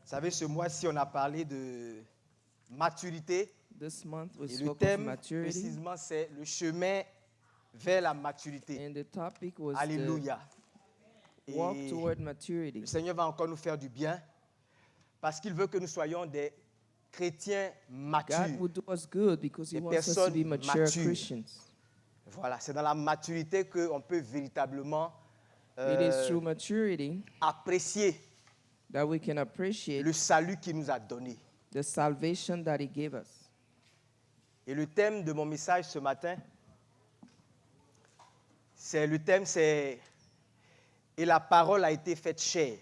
savez, ce mois-ci, on a parlé de maturité. This month we Et le spoke of thème, maturity, précisément, c'est le chemin vers la maturité. and the topic was Alléluia. the walk Et toward maturity. le Seigneur va encore nous faire du bien parce qu'il veut que nous soyons des chrétiens God matures. will do us good because He Des wants us to personnes be mature matures. Christians. Voilà, c'est dans la maturité qu'on peut véritablement It is through maturity apprécier that we can appreciate le salut qu'il nous a donné. the salvation that He gave us. Et le thème de mon message ce matin, c'est et la parole a été faite chair.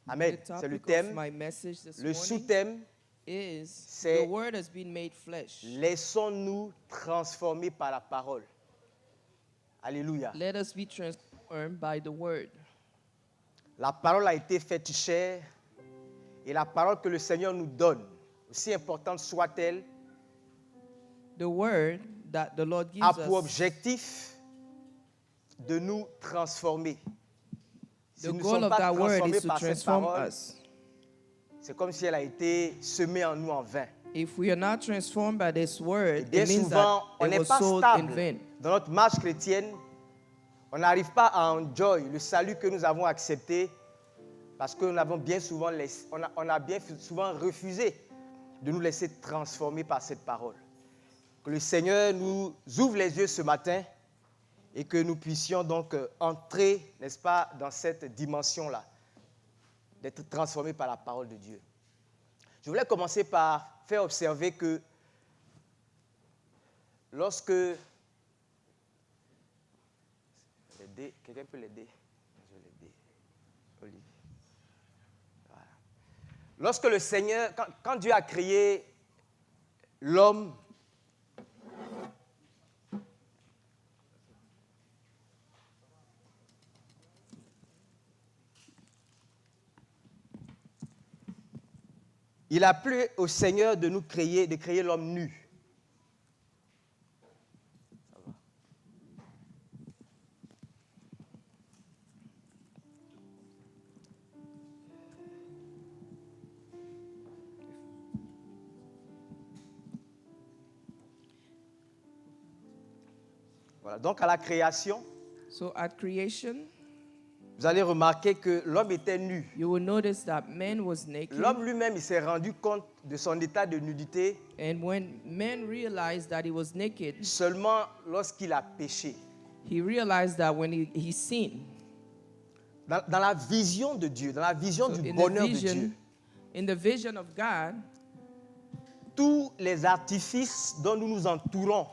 Amen. The C'est le topic thème. of my message this Le morning sous-thème, is c'est the Word has been made flesh. laissons-nous transformer par la parole. Alléluia. Let us be transformed by the Word. La parole a été faite chair et la parole que le Seigneur nous donne, aussi importante soit-elle, The Word that the Lord gives a pour us, objectif de nous transformer. Si the nous ne goal sommes of pas that Word transformés is to par cette transform parole, us. c'est comme si elle a été semée en nous en vain. If we are not transformed by this Et Word, bien it means souvent, that on it n'est was pas sold in stable vain. dans notre marche chrétienne. On n'arrive pas à enjoy le salut que nous avons accepté parce que nous avons bien souvent on a bien souvent refusé de nous laisser transformer par cette parole. Que le Seigneur nous ouvre les yeux ce matin et que nous puissions donc entrer, n'est-ce pas, dans cette dimension-là, d'être transformés par la parole de Dieu. Je voulais commencer par faire observer que lorsque... Quelqu'un peut l'aider? Je vais l'aider. Olivier. Voilà. Lorsque le Seigneur, quand Dieu a créé l'homme, il a plu au Seigneur de créer l'homme nu. Voilà. Donc à la création, So at creation, vous allez remarquer que l'homme était nu. you will notice that man was naked. L'homme lui-même, il s'est rendu compte de son état de nudité And when man realized that he was naked, seulement lorsqu'il a péché. he realized that when he sinned. Dans la vision de Dieu, dans la vision So du bonheur de Dieu, in the vision of God, tous les artifices dont nous nous entourons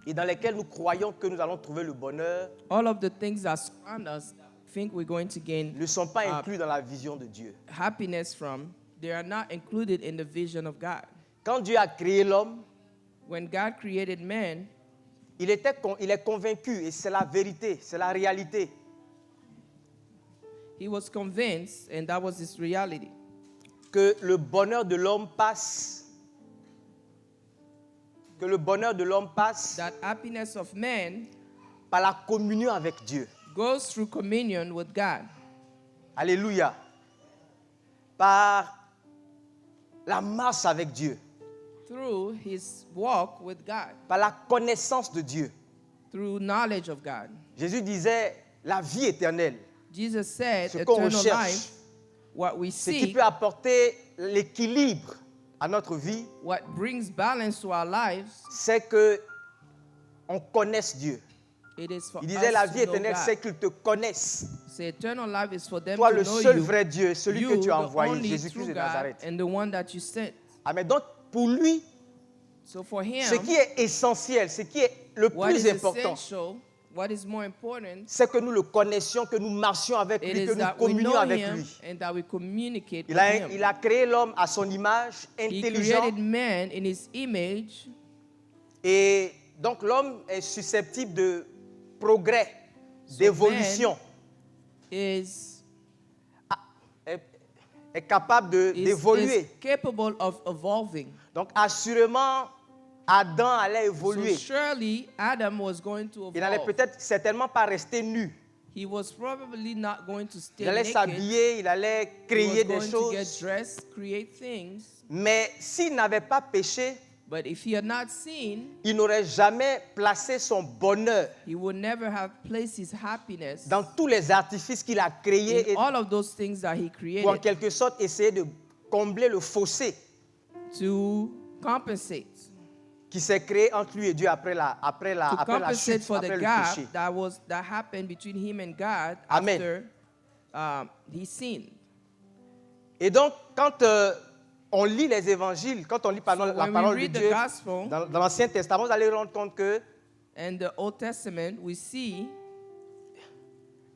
et dans lesquels nous croyons que nous allons trouver le bonheur all of the things that surround us, that we think we're going to gain ne sont pas inclus dans la vision de Dieu. happiness from, they are not included in the vision of God. Quand Dieu a créé l'homme, When God created man, il est convaincu, et c'est la vérité, c'est la réalité, he was convinced, and that was his reality, que le bonheur de l'homme passe, that happiness of man par la communion avec Dieu. goes through communion with God, Alléluia. Par la marche avec Dieu, through his walk with God, par la connaissance de Dieu. through knowledge of God. Jésus disait la vie éternelle, Jesus said, ce qu'on eternal recherche, life, what we ce qui seek, peut apporter l'équilibre à notre vie, what brings balance to our lives, c'est que on connaisse Dieu. it is for Il disait us la to vie know éternelle, c'est God. qu'ils te connaissent. So eternal life is for them Toi, to le know seul you, vrai Dieu, celui que you, tu as the envoyé, only Jésus-Christ true de God, Nazareth. and the one that you sent. Amen. Donc, pour lui, So for him, ce qui est essentiel, ce qui est le what plus is important, essential, what is more important, c'est que nous le connaissions, que nous marchions avec it lui, que is nous that we communions know avec him lui. and that we communicate Il with him. a créé l'homme à son image, He intelligent. created man in his image, Et donc l'homme est susceptible de progrès, So d'évolution, is est capable d'évoluer. is capable of evolving. Donc assurément, Adam allait So évoluer. surely Adam was going to Il n'allait evolve. peut-être certainement pas rester nu. He was probably not going to stay Il allait naked. s'habiller, il allait He créer was des going to get choses. dressed, create things. Mais s'il n'avait pas péché, But if he had not sinned, il n'aurait jamais placé son bonheur he would never have placed his happiness dans tous les artifices qu'il a créés in et all of those things that he pour en created quelque sorte essayer de combler le fossé to compensate. qui s'est créé entre lui et Dieu après la To compensate chute, for the après le gap péché. that happened between him and God Amen. after he sinned. Et donc, quand on lit les évangiles, quand on lit pardon, So la when we parole de read the Dieu gospel dans l'Ancien Testament, vous allez vous rendre compte que and the Old Testament, we see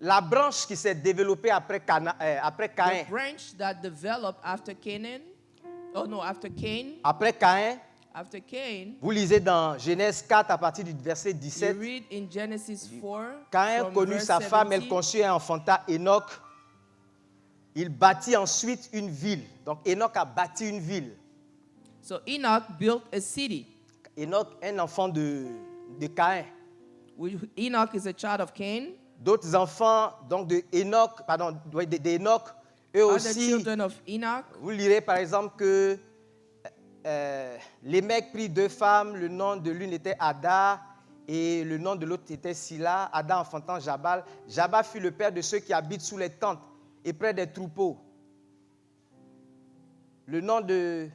la branche qui s'est développée après Cain, the branch that developed after Cain, after Cain, vous lisez dans Genèse 4 à partir du verset you 17, read in Genesis 4, Caïn from connut verse sa femme, elle 17, conçut et enfanta Enoch. Il bâtit ensuite une ville. Donc Enoch a bâti une ville. So Enoch built a city. Enoch, un enfant de Caïn. Enoch is a child of Cain. D'autres enfants donc d'Enoch, eux Other aussi. children of Enoch. Vous lirez par exemple que les mecs prirent 2 femmes, le nom de l'une était Ada et le nom de l'autre était Sila. Ada enfantant Jabal. Jabal fut le père de ceux qui habitent sous les tentes et près des troupeaux. Le nom de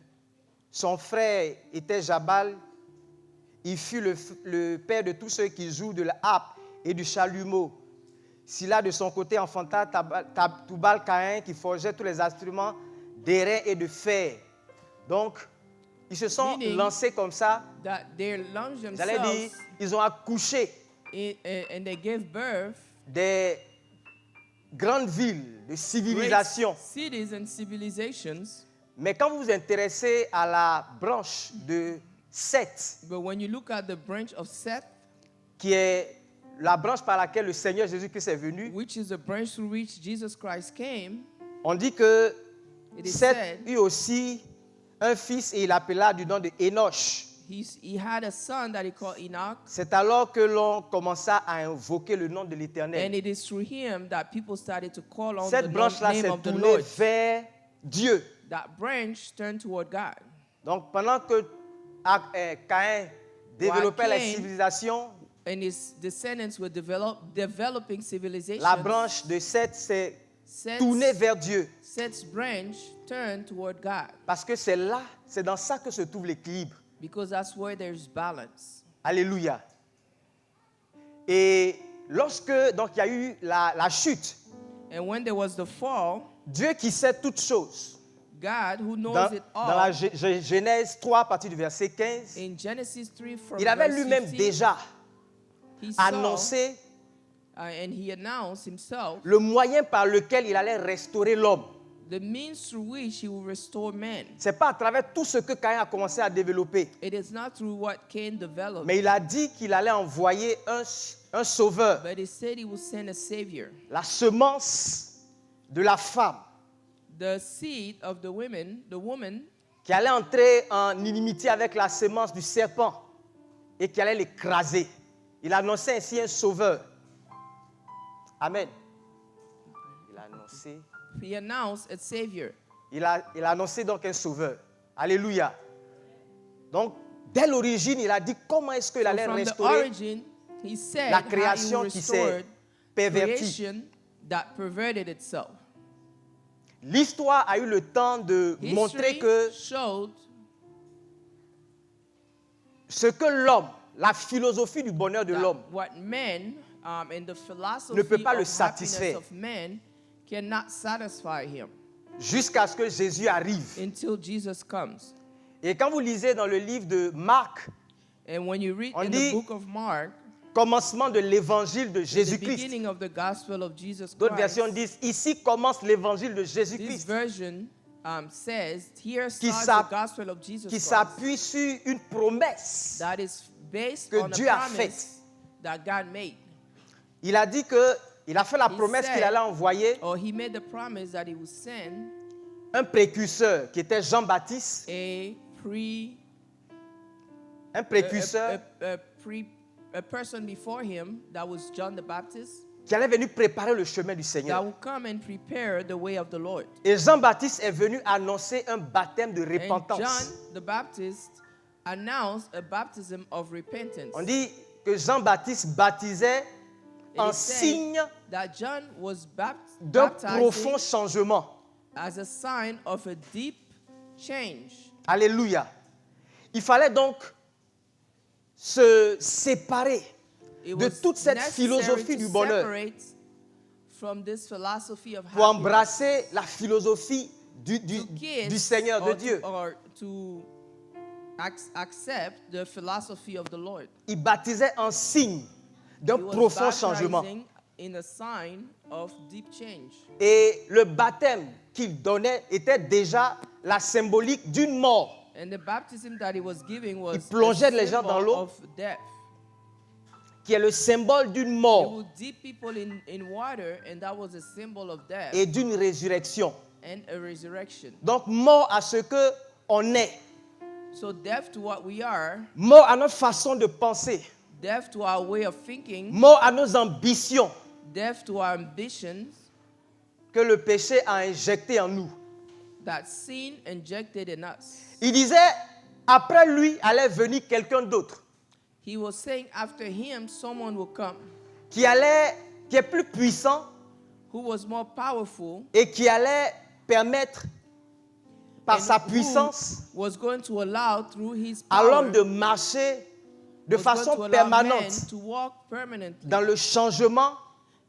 son frère était Jabal. Il fut le père de tous ceux qui jouent de la harpe et du chalumeau. Sila de son côté enfanta Tubal-Caïn qui forgeait tous les instruments d'airain et de fer. Donc, ils se sont lancés comme ça. That they launched J'allais dire, themselves ils ont accouché and they gave birth des grandes villes, de civilisations. great cities and civilizations. Mais quand vous vous intéressez à la branche de Seth, But when you look at the branch of Seth, qui est la branche par laquelle le Seigneur Jésus-Christ est venu, which is the branch through which Jesus Christ came, on dit que it is Seth said eut aussi un fils et il l'appela du nom de Enoch. he had a son that he called Enoch, C'est alors que l'on commença à invoquer le nom de and l'Éternel. it is through him that people started to call on Cette the branche-là name s'est of the tournée Lord. vers Dieu. That branch turned toward God. Donc pendant que Caïn développait la Cain- civilisation, And his descendants were developing civilization. la branche de Seth s'est tournée vers Dieu. Seth's branch turned toward God, Parce que c'est là, c'est dans ça que se trouve l'équilibre. because that's where there's balance. Alléluia. Et lorsque donc il y a eu la chute, And when there was the fall, Dieu qui sait toutes choses, God, who knows dans it la all, Genèse 3 à partir du verset 15, in Genesis 3 from il avait verse lui-même 15, déjà he saw, annoncé and he announced himself le moyen par lequel il allait restaurer l'homme. the means through which he will restore man. Ce n'est pas à travers tout ce que Caïn a commencé à développer, It is not through what Cain developed, mais il a dit qu'il allait envoyer un sauveur, but he said he will send a savior, la semence de la femme, the seed of the woman, qui allait entrer en inimitié avec la semence du serpent et qui allait l'écraser. Il annonçait ainsi un sauveur. Amen. Il a annoncé. he announced a savior. Il a annoncé donc un sauveur. Alléluia. Donc, dès l'origine, il a dit comment est-ce qu'il So allait from the restaurer origin, he said la how he création qui s'est restored pervertie. creation that perverted itself. L'histoire a eu le temps de montrer History que showed ce que l'homme, la philosophie du bonheur de that l'homme, what men and the philosophy ne peut pas le of happiness satisfaire. of men cannot satisfy him jusqu'à ce que Jésus arrive. until Jesus comes. Et quand vous lisez dans le livre de Marc, And when you read On in dit- the book of Mark, commencement de l'évangile de the Jésus-Christ, beginning of the gospel of Jesus d'autres Christ, versions disent ici commence l'évangile de this Jésus-Christ, version says, here qui starts the gospel of Jesus qui Christ s'appuie sur une promesse. that is based que on Dieu a a promise that God made. Il a dit que il a fait la He promesse said- qu'il allait envoyer Or he made the promise that he would send un précurseur qui était Jean-Baptiste, un précurseur a person before him that was John the Baptist, qui allait venir préparer le chemin du that Seigneur. will come and prepare the way of the Lord. Et Jean-Baptiste est venu annoncer un baptême de And repentance. John the Baptist announced a baptism of repentance. On dit que Jean-Baptiste baptisait It en is said signe that John was d'un baptizing profond changement. as a sign of a deep change. Alléluia. Il fallait donc se séparer It de was toute cette necessary philosophie to du bonheur separate from this philosophy of pour happiness embrasser la philosophie du to kiss du Seigneur, de or Dieu. or to accept the philosophy of the Lord. Il baptisait en signe d'un He was profond changement. baptizing in a sign of deep change. Et le baptême qu'il donnait était déjà la symbolique d'une mort. And the baptism that he was giving was plongeait a les gens dans symbol l'eau. of death. Qui est le symbole d'une He mort would dip people in water, and that was a symbol of death et d'une résurrection. and a resurrection. Donc mort à ce que on est, So death to what we are, mort à notre façon de penser, death to our way of thinking, mort à nos ambitions death to our ambitions que le péché a injecté en nous. that sin injected in us. Il disait, après lui allait venir quelqu'un d'autre He was saying after him, someone will come qui est plus puissant who was more powerful et qui allait permettre par and sa who puissance was going to allow through his à power, l'homme de marcher de was going façon to allow permanente men to walk permanently dans le changement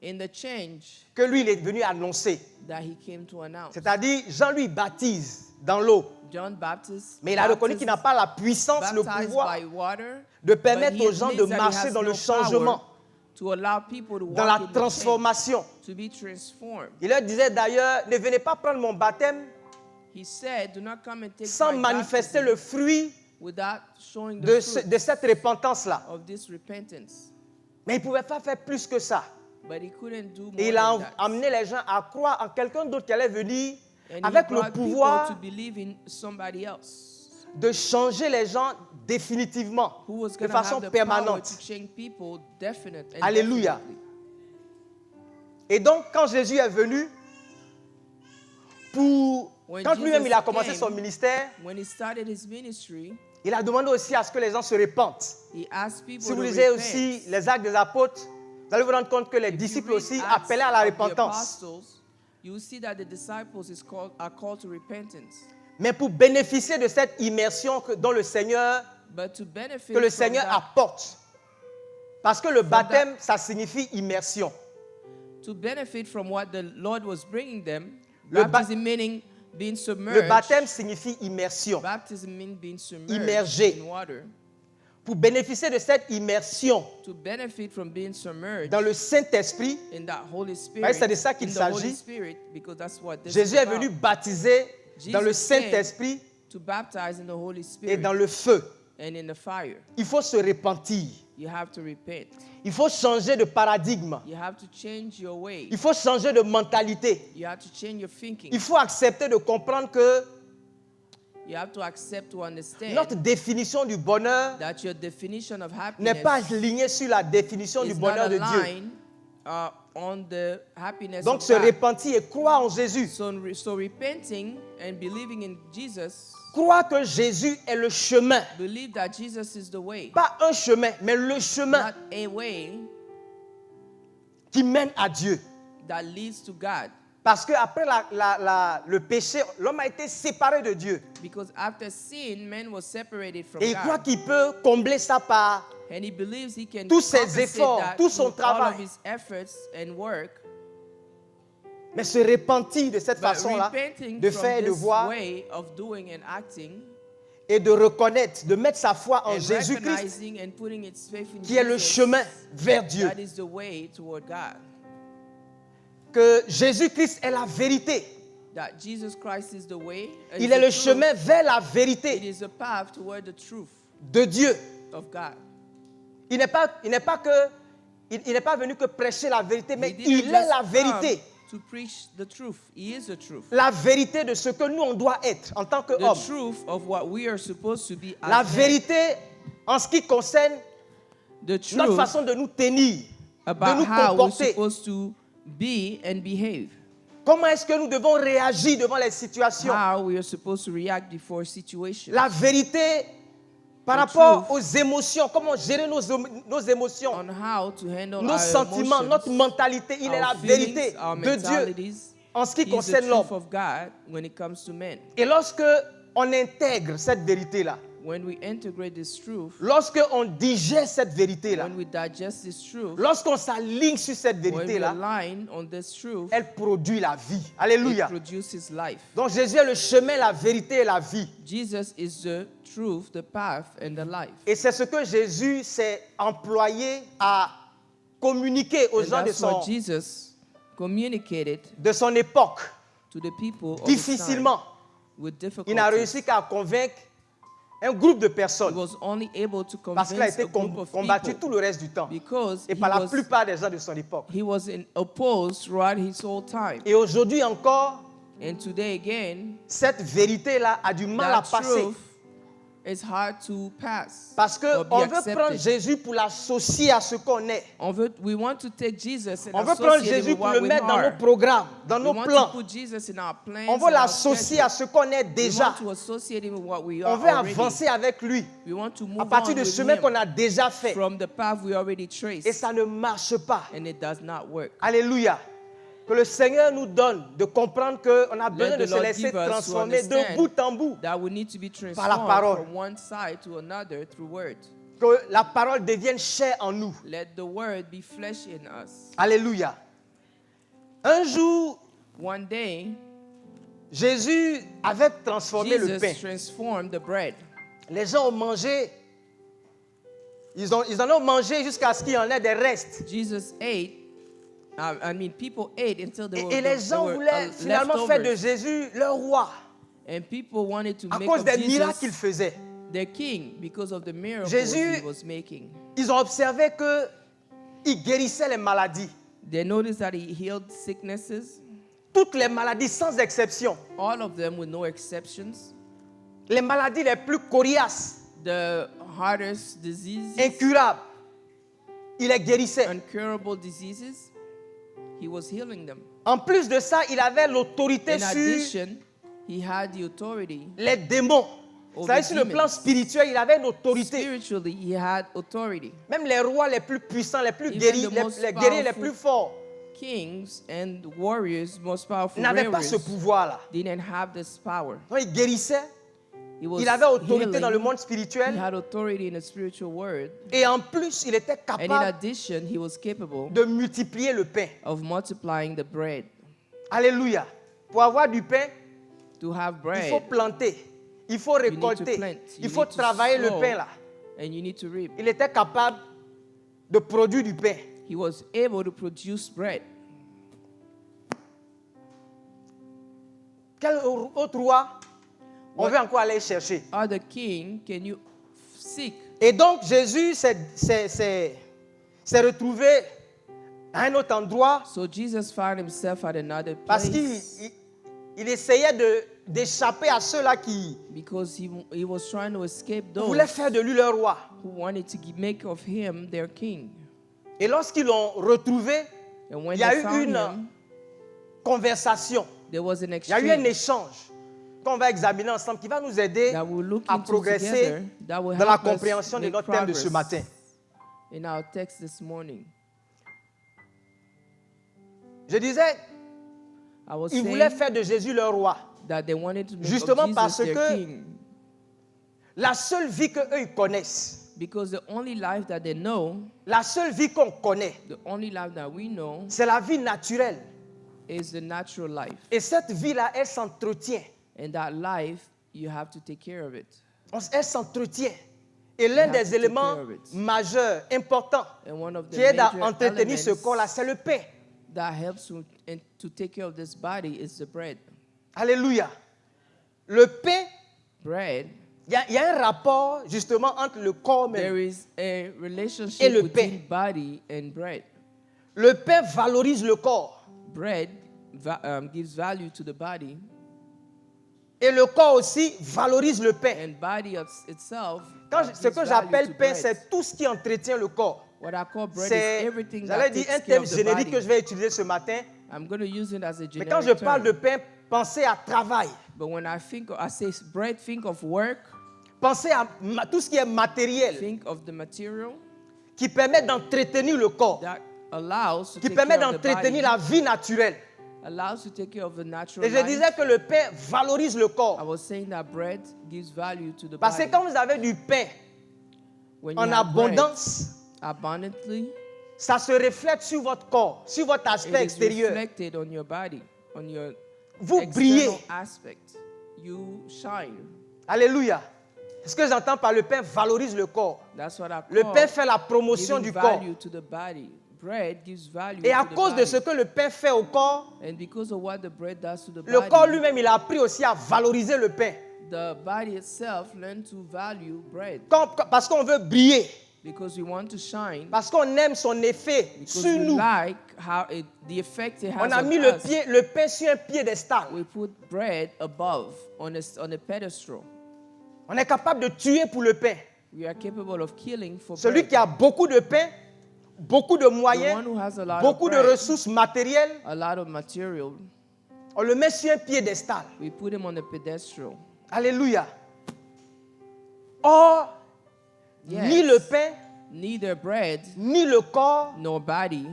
in the change que lui il est venu annoncer. that he came to announce. C'est-à-dire, Jean lui baptise dans l'eau, John Baptist mais il a reconnu qu'il n'a pas la puissance, le baptized pouvoir by water, de but permettre he aux gens de admits that he marcher has dans le no changement, power to allow people to dans walk la in the change, transformation. to be transformed. Il leur disait d'ailleurs, ne venez pas prendre mon baptême He said, do not come and take sans my manifester baptism le fruit without showing the de, fruit de cette repentance-là. of this repentance. Mais il ne pouvait pas faire plus que ça. But he couldn't do more Et il a than that. amené les gens à croire en quelqu'un d'autre qui allait venir And avec he le brought people pouvoir to believe in somebody else de changer les gens définitivement, who was de going to façon have the power permanente. to change people definite and Alléluia. definitely. Et donc, quand Jésus est venu, When quand lui-même il a Jesus commencé came, son ministère, When he started his ministry, il a demandé aussi à ce que les gens se repentent. he asked people Si vous to lisez repent. aussi les actes des apôtres, vous allez vous rendre compte que les If you disciples read aussi Acts appelaient à la of the repentance. apostles, you will see that the disciples are called to repentance. Mais pour bénéficier de cette immersion dont le Seigneur, But to benefit que le from Seigneur that, apporte. Parce que le that- baptême, ça signifie immersion. to benefit from what the Lord was bringing them, Le ba- baptism meaning being submerged. Le baptême signifie immersion. Baptism means being submerged Immergé. in water. Pour bénéficier de cette immersion To benefit from being submerged dans le Saint-Esprit, in that Holy Spirit. c'est de ça qu'il in the Holy s'agit. Spirit, because that's what this Jésus is est about. venu baptiser dans le Jesus came Saint-Esprit to baptize in the Holy et Spirit dans le feu. and in the fire. Il faut se repentir. You have to repent. Il faut changer de paradigme. You have to change your way. Il faut changer de mentalité. You have to change your thinking. Il faut accepter de comprendre que You have to accept to understand notre définition du bonheur that your definition of n'est happiness pas alignée sur la définition du is not bonheur de Dieu. aligned on the happiness Donc of se God. repentir et croire en Jésus. So repenting and believing in Jesus, Croire que Jésus est le chemin. believe that Jesus is the way, Pas un chemin, mais le chemin not a way qui mène à Dieu. that leads to God. Parce qu'après le péché, l'homme a été séparé de Dieu. Because after sin, man was separated from Et il croit God. qu'il peut combler ça par And he believes he can tous ses compensate efforts, that tout son with all travail. of his efforts and work. mais se repentir de cette But façon-là, repenting de from faire et de this voir way of doing and acting, et de reconnaître, de mettre sa foi en and Jésus-Christ, recognizing and putting its faith in qui est le Jesus, chemin vers Dieu. that is the way toward God. Que Jésus-Christ est la vérité. That Jesus Christ is the way. and Il is est the le truth. chemin vers la It vérité is a path toward the truth de Dieu. of God. Il n'est pas venu que prêcher la vérité, mais He didn't il est just la vérité. come to preach the truth. He is the truth. La vérité de ce que nous, on doit être en tant The qu'homme. truth of what we are supposed to be as La men. vérité en ce qui concerne The notre truth façon de nous tenir. about nous how we're comporter. supposed to be and behave. Comment est-ce que nous devons réagir devant les situations? How we are supposed to react before situations. La vérité par The rapport truth. aux émotions, comment gérer nos émotions, On how to handle nos our sentiments, emotions, notre mentalité. Il est our la feelings, vérité our de Dieu mentalities. en ce qui He's the concerne l'homme. truth of God when it comes to men. Et lorsque on intègre cette vérité-là, When we integrate this truth, lorsque on digère cette vérité-là, when we digest this truth, lorsqu'on s'aligne sur cette when we vérité-là, align on this truth, elle produit la vie. it Alléluia. produces life. Donc Jésus est le chemin, la vérité et la vie. Jesus is the truth, the path, and the life. Et c'est ce que Jésus s'est employé à communiquer aux And gens that's what Jesus communicated de son époque. to the people of his time Difficilement, with il n'a difficulties. réussi qu'à convaincre un groupe de He personnes was only able to parce qu'il a convince été a group of combattu tout people le reste du temps because et par la plupart des gens de son époque. he was opposed throughout his whole time. Et aujourd'hui encore, And today again, cette vérité-là a du mal à that passer truth is hard to pass parce or be qu'on veut accepted. prendre Jésus pour l'associer à ce qu'on est. We want to take Jesus and On veut prendre associate Jésus him with pour what le we mettre dans nos are. programmes, dans We nos want plans. to put Jesus in our plans. On veut and our l'associer à schedule. ce qu'on est We déjà. want to associate him with what we On are veut already. avancer avec lui We want to à move partir on du with chemin him qu'on a déjà fait. from the path we already Et traced, ça ne marche pas. and it does not work. Alléluia. Que le Seigneur nous donne de comprendre qu'on a besoin Let de the se Lord laisser give us to transformer de understand bout en bout. that we need to be la transformed parole. from one side to another through word. Que la parole devienne chair en nous. Let the word be flesh in us. Alléluia. Un jour, One day, Jésus avait transformé le pain. Jesus transformed the bread. Les gens ont mangé. Ils en ont mangé jusqu'à ce qu'il y en ait des restes. Jesus ate. People ate until they were, Et les gens voulaient finalement faire de leftovers. Jésus leur roi And people wanted to à make cause of des miracles qu'il Jesus faisait. their king because of the miracles Jésus- he was making. Ils ont observé qu'il guérissait les maladies. They noticed that he healed sicknesses, Toutes les maladies sans exception. all of them with no exceptions. Les maladies les plus coriaces, The hardest diseases, incurables. Il les guérissait. incurable diseases, he was healing them. En plus de ça, il avait l'autorité In sur addition, he had the authority. les démons. C'est-à-dire sur le demons. plan spirituel, il avait une autorité. Spiritually, he had authority. Même les rois les plus puissants, les plus Even guéris, the most les guerriers les powerful plus forts Kings and warriors, most powerful n'avaient pas ce warriors, pouvoir-là. didn't have this power. Donc il guérissait, He was il avait autorité healing. dans le monde He spirituel had authority in the spiritual world. et en plus, il était And in capable addition, he was capable de multiplier le pain. of multiplying the bread. Alléluia. Pour avoir du pain, To have il faut bread, planter, il faut you need to récolter, plant. il You faut need to travailler le sow, pain là. and you need to reap. Il était capable de produire du pain. He was able to produce bread. Quel autre roi on What- veut encore aller chercher? Other king can you seek? Et donc Jésus s'est retrouvé à un autre endroit So Jesus found himself at another parce qu'il place il essayait d'échapper à ceux-là qui because he was trying to escape those voulaient faire de lui leur roi. who wanted to make of him their king. Et lorsqu'ils l'ont retrouvé, And when il y a they eu found une him, conversation, there was an il y a eu un exchange échange qu'on va examiner ensemble qui va nous aider that we'll look à into progresser together that will dans la help us compréhension de make notre thème de ce progress matin. in our text this morning. Je disais, I was ils voulaient saying faire de Jésus leur roi. that they wanted to make Justement of parce Jesus their que king La seule vie qu'eux ils connaissent, because the only life that they know, la seule vie qu'on connaît, the only life that we know c'est la vie naturelle. is the natural life. Et cette vie-là, elle s'entretient. And that life, you have to take care of it. Elle s'entretient. Et l'un have to des take éléments care of it. majeurs, importants, And one of the qui aide à major entretenir ce elements corps-là, c'est le pain. that helps to take care of this body is the bread. Alléluia. Le pain, Bread, il y a un rapport justement entre le corps même. there is a Et relationship le between pain. body and bread. Le pain valorise le corps. Bread gives value to the body, Et le corps aussi valorise le pain. and body itself Ce gives que value j'appelle to pain, bread. c'est tout ce qui entretient le corps. What I call bread is c'est, everything j'allais that dire, un takes care thème of the générique body. que je vais utiliser ce matin. I'm going to use it as a Mais quand je generic parle de term. pain, pensez à travail. But when I say bread, think of work, Pensez à tout ce qui est matériel, think of the material qui permet d'entretenir le corps, that allows to qui take permet care of the d'entretenir body, la vie naturelle. allows to take care of the natural Et je life. disais que le pain valorise le I corps. was saying that bread gives value to the Parce que body. quand vous avez du pain When you en have bread abondance, abundantly, ça se reflète sur votre corps, sur votre it aspect is extérieur. reflected on your body, on your Vous external brillez. aspect. You shine. Alléluia. Ce que j'entends par le pain valorise le corps. That's what I Le call pain fait la promotion giving du corps. value to the body. Bread gives value Et à to the cause de body. ce que le pain fait au corps, And because of what the bread does to the le body, corps lui-même, il a appris aussi à valoriser le pain. the body itself learn to value bread Parce qu'on veut briller. because we want to shine, Parce qu'on aime son effet because sur we nous. like how the effect it has On a on mis us. le pain sur un piédestal. We put bread above on a pedestal. On est capable de tuer pour le pain. We are capable of killing for Celui bread. qui a beaucoup de pain, beaucoup de The moyens, one who has a lot beaucoup of de bread, ressources matérielles, a lot of material, on le met sur un piédestal. we put him on a pedestal. Alléluia. Or, Yes. ni le pain, Neither bread ni le corps nor body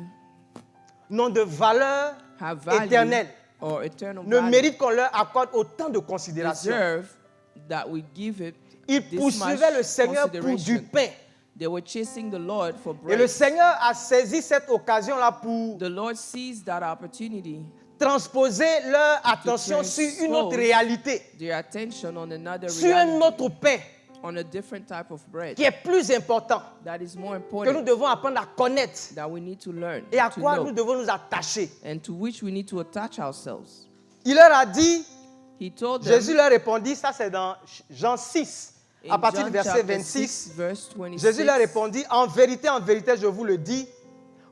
n'ont de valeur have value éternelle, or eternal ne value. méritent qu'on leur accorde autant de considération. Deserve that we give it Ils this poursuivaient le much Seigneur pour du consideration. pain. They were chasing the Lord for Et le bread. Seigneur a saisi cette occasion-là pour The Lord seized that opportunity, transposer leur attention sur une autre réalité, their attention on another sur un reality, autre pain on a different type of bread qui est plus important, that is more que nous important, devons apprendre à connaître that we need to learn, et à to quoi nous know, devons nous attacher. and to which we need to attach ourselves. Il leur a dit, He told them Jésus leur répondit, ça c'est dans Jean 6, à in partir John du verset chapter 26, 6, verse 26, Jésus leur répondit, en vérité, je vous le dis,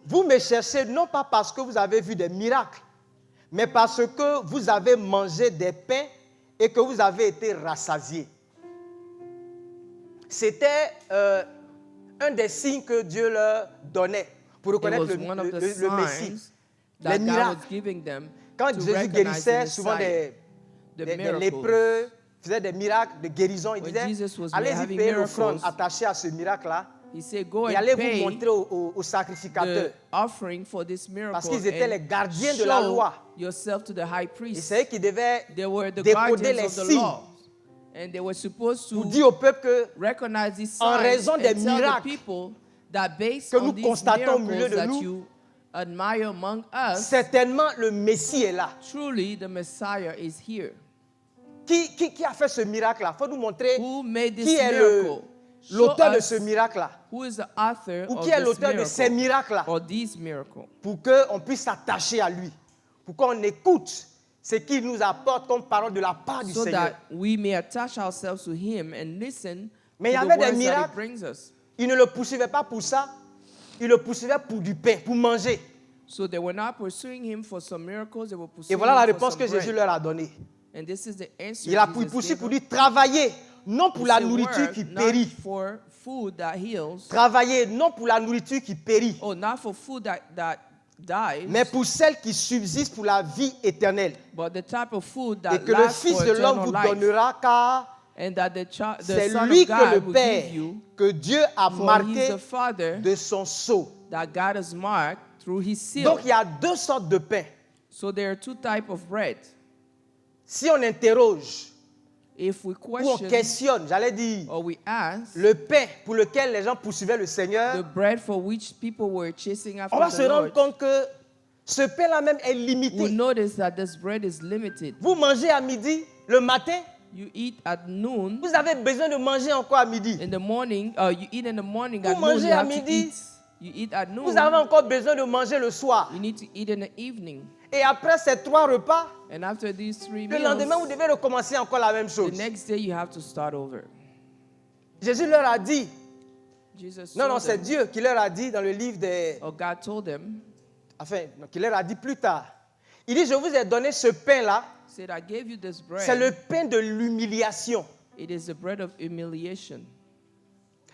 vous me cherchez non pas parce que vous avez vu des miracles, mais parce que vous avez mangé des pains et que vous avez été rassasiés. C'était un des signes que Dieu leur donnait pour it reconnaître was le one of the Messie. signs Les that God was miracles. giving them Quand to Jésus recognize guérissait the souvent Messiah, the des miracles. lépreux, faisait des miracles de guérison, il When disait, Jesus was allez-y having payer l'offrande miracles, attachée à ce miracle-là He said, go et and allez vous pay montrer au sacrificateur. the offering for this miracle Parce qu'ils étaient and les gardiens de la show loi. yourself to the high Et priest. c'est eux qui devaient They were the décoder guardians les of the signes law. And they were supposed pour to dire au peuple que recognize these en signs raison and des tell the miracles people that based que on nous these constatons au milieu miracles de that nous, you admire among us, certainement le Messie est là. truly the Messiah is here. Qui a fait ce miracle-là? Il faut nous montrer Who made this qui est miracle? Show l'auteur de us ce miracle-là. who is the author Ou of qui est this l'auteur de ces miracle miracles-là. or these miracles. Pour qu'on puisse s'attacher à lui. Pour qu'on écoute ce qu'il nous apporte comme parole de la part du So Seigneur. that we may attach ourselves to Him and listen Mais il y to the avait des words that He miracles. brings us. Il ne le poursuivait pas pour ça. Il le poursuivait pour du pain, pour manger. So they were not pursuing Him for some miracles, they were Et pursuing voilà la Him for réponse some que Jésus bread. leur a donnée. And this is the answer Il a Jesus poursuivi gave pour them. lui travailler, non pour He la said, nourriture work qui not périt. for food that heals, Travailler, non pour la nourriture qui périt, or not for food that dies, mais pour celle qui subsiste pour la vie éternelle. but the type of food Et that que le lasts Fils for de l'homme eternal vous life. donnera, car And that the c'est Son lui of que le God will Père, give you, que Dieu a for He's marqué the Father de son sceau. that God has marked through His seal. Donc il y a deux sortes de pain. So there are two types of bread. Si on interroge If we ou on question questionne, j'allais dire, or we ask, le pain pour lequel les gens poursuivaient le the Seigneur, bread for which people were chasing after on va the se rendre Lord, compte que ce pain-là même est we limité. notice that this bread is limited. Vous mangez à midi, le matin, You eat at noon. vous avez besoin de manger encore à midi. In the morning, you eat in the morning. Vous At noon, mangez you à have to midi. eat. You eat at noon. Vous avez encore besoin de manger le soir. You need to eat in the evening. Et après ces 3 repas, And after these 3 le lendemain, vous meals, devez recommencer encore la même the chose. next day you have to start over. Jésus leur a dit, Jesus non, told c'est them, Dieu qui leur a dit dans le livre des... or God told them, Enfin, qui leur a dit plus tard. Il dit, je vous ai donné ce pain-là, said, I gave you this bread. c'est le pain de l'humiliation. It is the bread of humiliation.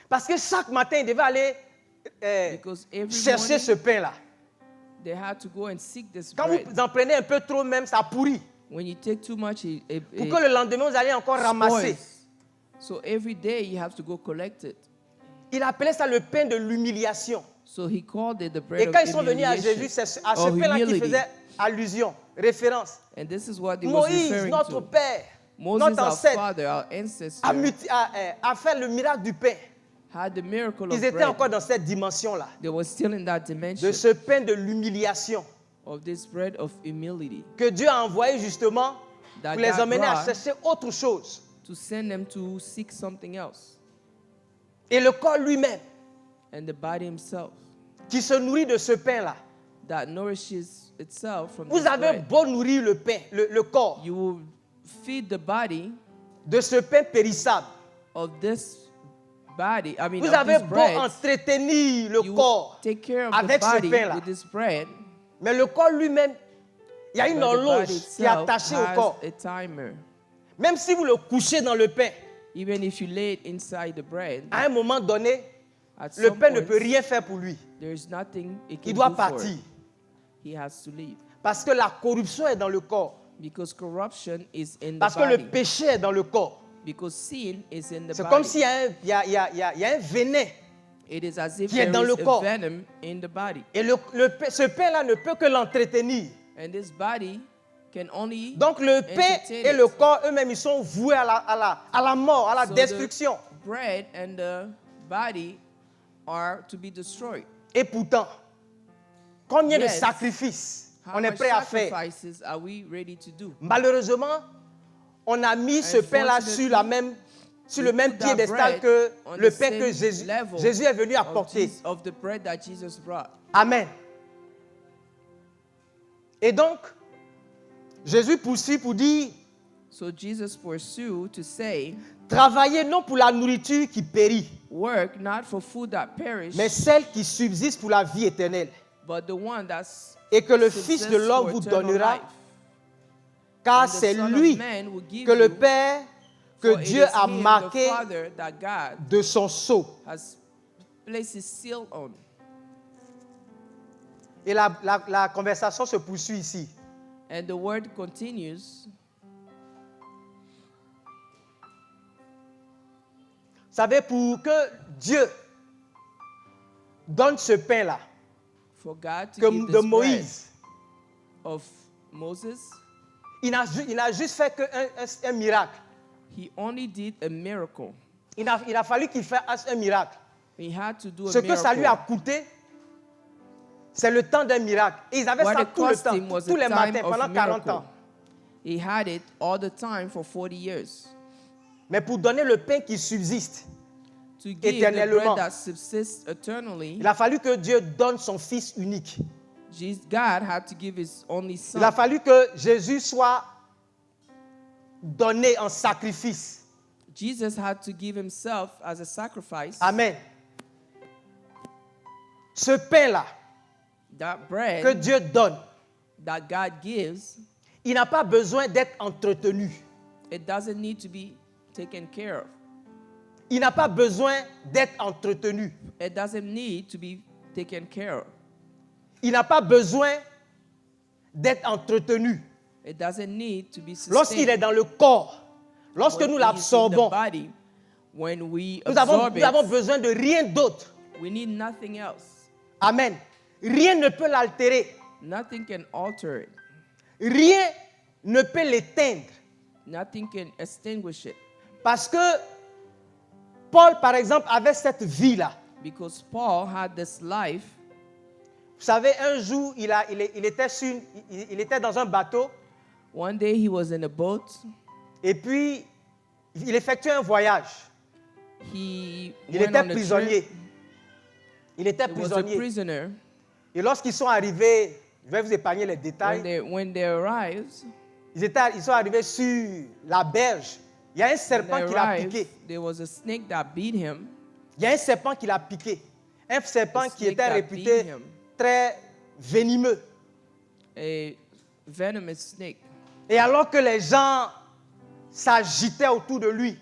Parce que chaque matin, il devait aller Because every chercher morning ce pain-là. they had to go and seek this Quand bread. vous en prenez un peu trop même, ça pourrit. When you take too much, Pour que le lendemain, vous allez encore ramasser. spoils. So every day you have to go collect it. Il appelait ça le pain de l'humiliation. So he called it the bread Et of quand ils sont venus à humiliation, Jésus, c'est à ce or pain-là qu'il humility. faisait allusion, référence. And this is what he was Moïse, referring notre to. père, Moses, notre our ancêtre, father, our ancestor, a fait le miracle du pain. had the miracle Ils of étaient bread. encore dans cette dimension-là, They were still in that de dimension ce pain de l'humiliation of this bread of humility que Dieu a envoyé justement that pour les God emmener à brought chercher autre chose. to send them to seek something else. Et le corps lui-même, And the body himself qui se nourrit de ce pain-là. that nourishes itself from Vous this avez bread. beau nourrir le pain, le corps, You will feed the body de ce pain périssable. of this body. I mean, Vous of avez this beau bread. entretenir le You corps, take care of the avec ce body pain-là. with this bread. mais le corps lui-même, il y a une But the horloge body qui est itself attachée au has corps. a timer. Même si vous le couchez dans le pain, Even if you lay it inside the bread, à un moment donné, at le some pain ne point, peut rien faire pour lui. there is nothing it can Il doit do for partir. it. He has to leave. Parce que la corruption est dans le corps. Because corruption is in the Parce que le body. péché est dans le corps. Because sin is in the C'est body. comme s'il y a un venin. It is as if qui est there dans le is a corps. venom in the body. Et ce pain-là ne peut que l'entretenir. And this body can only Donc le pain entertain et le it. corps eux-mêmes, ils sont voués à la mort, à la So destruction. the bread and the body are to be destroyed. Et pourtant, combien de Yes. sacrifices How on est much prêt à faire? sacrifices are we ready to do? Malheureusement, on a mis ce pain-là sur le même Put that piédestal bread que on le the pain que same level Jésus est venu apporter. of the bread that Jesus brought. Amen. Et donc, Jésus poursuit pour dire, So Jesus pursued to say, travaillez non pour la nourriture qui périt, work not for food that perish, mais celle qui subsiste pour la vie éternelle. but the one that's Et que le subsists Fils de l'homme for vous eternal donnera, life. car And the c'est Son of lui Man will give que le you, Père, que for it Dieu is a him, marqué the Father, that God de son sceau. has placed his seal on. Et la conversation se poursuit ici. And the word continues. Vous savez, pour que Dieu donne ce pain-là, For God to que give de this bread Moïse, of Moses, il n'a juste fait qu'un miracle. he only did a miracle. Il a fallu qu'il fasse un miracle. He had to do a Ce que ça lui a miracle. coûté, c'est le temps d'un miracle. Et ils avaient What ça it tout le cost temps, him was tous a les time matins, of pendant 40 miracle. ans. He had it all the time for 40 years. Mais pour donner le pain qui subsiste, To give the Éternellement. bread that subsists eternally, il a fallu que Dieu donne son Fils unique. God had to give his only Il a son. fallu que Jésus soit donné en sacrifice. Jesus had to give himself as a sacrifice. Amen. Ce pain-là That que bread Dieu donne, that God gives, il n'a pas besoin d'être entretenu. it doesn't need to be taken care of. Il n'a pas besoin d'être entretenu. It doesn't need to be taken care of. Il n'a pas besoin d'être entretenu. It doesn't need to be Lorsqu'il est sustained. dans le corps, lorsque When nous he is in the l'absorbons, body, when we nous avons absorb besoin de rien d'autre. it, we need nothing else. Amen. Rien ne peut l'altérer. Nothing can alter it. Rien ne peut l'éteindre. Nothing can extinguish it. Parce que Paul, par exemple, avait cette vie-là. Because Paul had this life. Vous savez, un jour, il était dans un bateau One day he was in a boat. et puis il effectuait un voyage. He Il went était on a prisonnier. trip. Il était He was a prisonnier. prisoner. Et lorsqu'ils sont arrivés, je vais vous épargner les détails, When they arrived, ils sont arrivés sur la berge. Il y a un when serpent they qui l'a arrived, piqué. there was a snake that beat him. Il y a un serpent qui l'a piqué. Un serpent A qui snake était that réputé beat him. très venimeux. A venomous snake. Et alors que les gens s'agitaient autour de lui,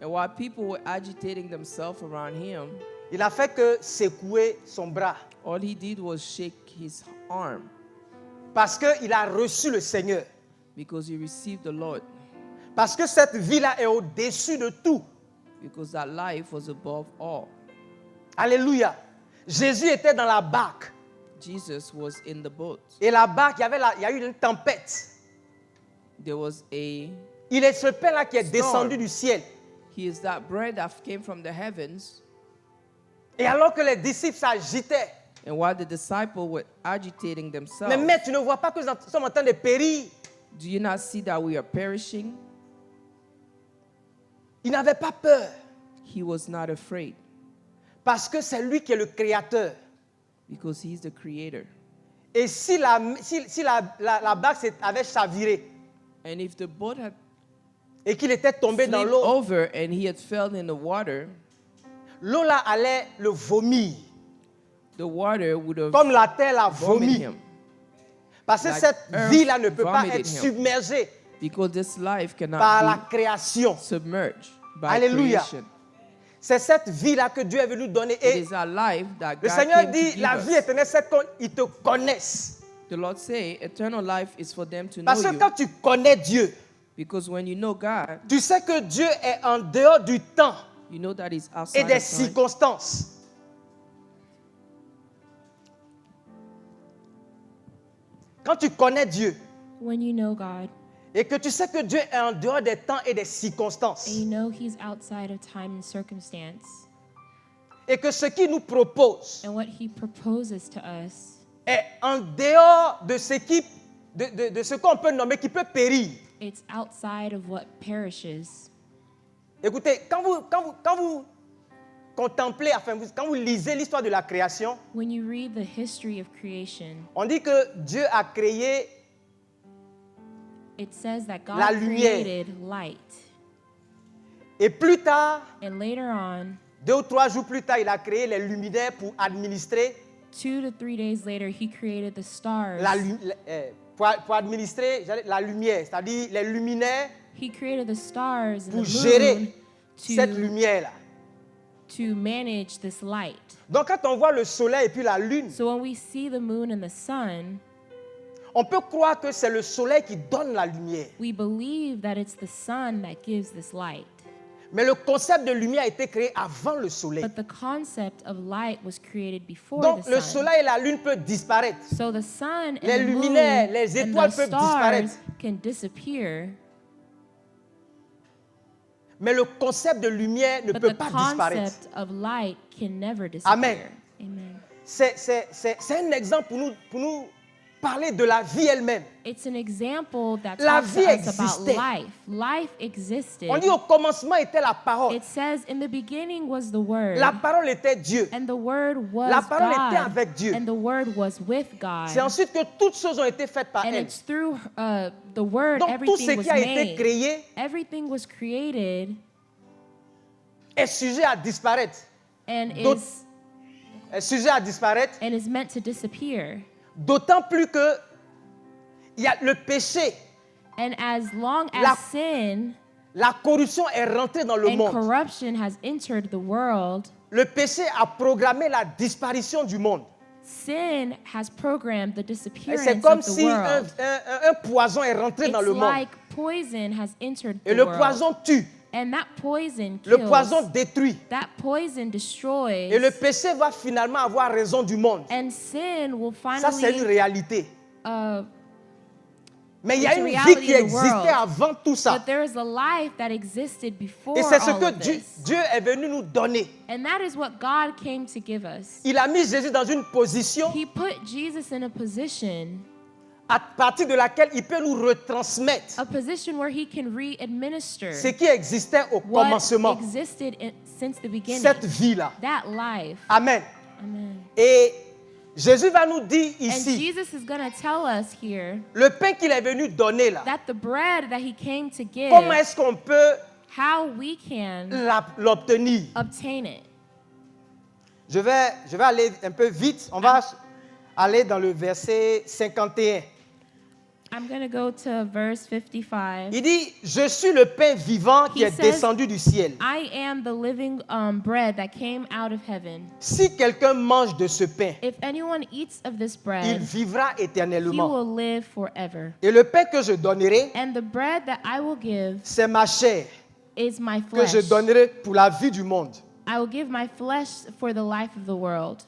And while people were agitating themselves around him, Il n'a fait que secouer son bras. All he did was shake his arm Parce qu'il a reçu le Seigneur. because he received the Lord. Parce que cette vie-là est au-dessus de tout. Because that life was above all. Alléluia. Jésus était dans la barque. Jesus was in the boat. Et la barque, il y a eu une tempête. There was a, Il est ce pain-là qui est Storm. descendu du ciel. he is that bread that came from the heavens. Et alors que les disciples s'agitaient, And while the disciples were agitating mais themselves, maître, tu ne vois pas que nous sommes en train de périr. do you not see that we are perishing? Il n'avait pas peur. He was not afraid Parce que c'est lui qui est le créateur. because he's the creator. Et si la barque avait chaviré And if the boat had et qu'il était tombé dans flipped l'eau, over and he had fell in the water, l'eau là allait le vomir. the water would have Comme la terre l'a vomited vomi. him. Parce que Like cette earth vie-là ne peut pas vomited être him. submergée Because this life cannot par la be création. submerged by Alléluia. creation. C'est cette vie-là que Dieu est venu donner. It Et is a life that le God Seigneur came to dit, give la us. vie éternelle, c'est qu'ils te connaissent. The Lord say, eternal life is for them to know Parce que you. quand tu connais Dieu, Because when you know God, tu sais que Dieu est en dehors du temps you know that He's et outside des of time. circonstances. Quand tu connais Dieu When you know God et que tu sais que Dieu est en dehors des temps et des and circonstances you know He's outside of time and circumstance, et que ce qu'il nous propose and what He proposes to us est en dehors de ce de ce qu'on peut nommer qui peut périr. it's outside of what perishes. Écoutez, quand vous contemplez, quand vous lisez l'histoire de la création, When you read the history of creation, on dit que Dieu a créé it says that La God lumière. created light. et plus tard, And later on, 2 ou 3 jours plus tard, il a créé les luminaires pour administrer 2 to 3 days later, He created the stars. pour administrer la lumière, c'est-à-dire les luminaires He created the stars and pour the gérer moon cette lumière-là. to manage this light. Donc quand on voit le soleil et puis la lune, So when we see the moon and the sun, on peut croire que c'est le soleil qui donne la lumière. we believe that it's the sun that gives this light. Mais le concept de lumière a été créé avant le soleil. But the concept of light was created before Donc the le sun. soleil et la lune peuvent disparaître. So the sun and Les the moon luminaires, les and étoiles the peuvent stars disparaître. can disappear, Mais le concept de lumière ne but peut the pas disparaître. concept of light can never disappear. Amen. Amen. C'est un exemple pour nous parler de la vie elle-même. It's an example that La talks vie to us about existait. life. Life existed. On dit au commencement était la parole. It says in the beginning was the Word. La parole était Dieu. And the Word was La parole God. était avec Dieu. And the Word was with God. C'est ensuite que toutes choses ont été faites par And elle. it's through the Word Donc tout ce everything was qui a été made. créé Everything was created est sujet à disparaître. and D'autres- is Est sujet à disparaître. and is meant to disappear. D'autant plus que il y a le péché, And as long as La- sin la corruption est rentrée dans le and monde. corruption has entered the world, Le péché a programmé la disparition du monde. sin has programmed the Et disappearance c'est comme of the si world. un poison est rentré dans It's le monde. like poison has entered Et the le world. poison tue. And that poison Le kills. poison détruit. That poison destroys. Et le péché va finalement avoir raison du monde. And sin will Ça, c'est une finally réalité. Mais il y a it's a une vie reality qui of the world. existait avant tout ça. But there is a life that existed before Et c'est ce all que of Dieu, this. Dieu est venu nous donner. And that is what God came to give us. Il a mis Jésus dans une position He put Jesus in a position à partir de laquelle il peut nous retransmettre where he can re-administer ce qui existait au what commencement. existed since the beginning. Cette vie-là. That life. Amen. Amen. Et Jésus va nous dire And ici, Jesus is going to tell us here le pain qu'il est venu donner là, that the bread that he came to give, comment est-ce qu'on peut how we can l'obtenir? obtain it. Je vais aller un peu vite. On va aller dans le verset 51. I'm going to go to verse 55. Il dit, je suis le pain vivant qui He est says, descendu du ciel. I am the living bread that came out of heaven. Si quelqu'un mange de ce pain, If anyone eats of this il bread, vivra he éternellement. will live forever. Et le pain que je donnerai, And the bread that I will give c'est ma chair is my que je flesh. donnerai pour la vie du monde. I will give my flesh for the life of the world.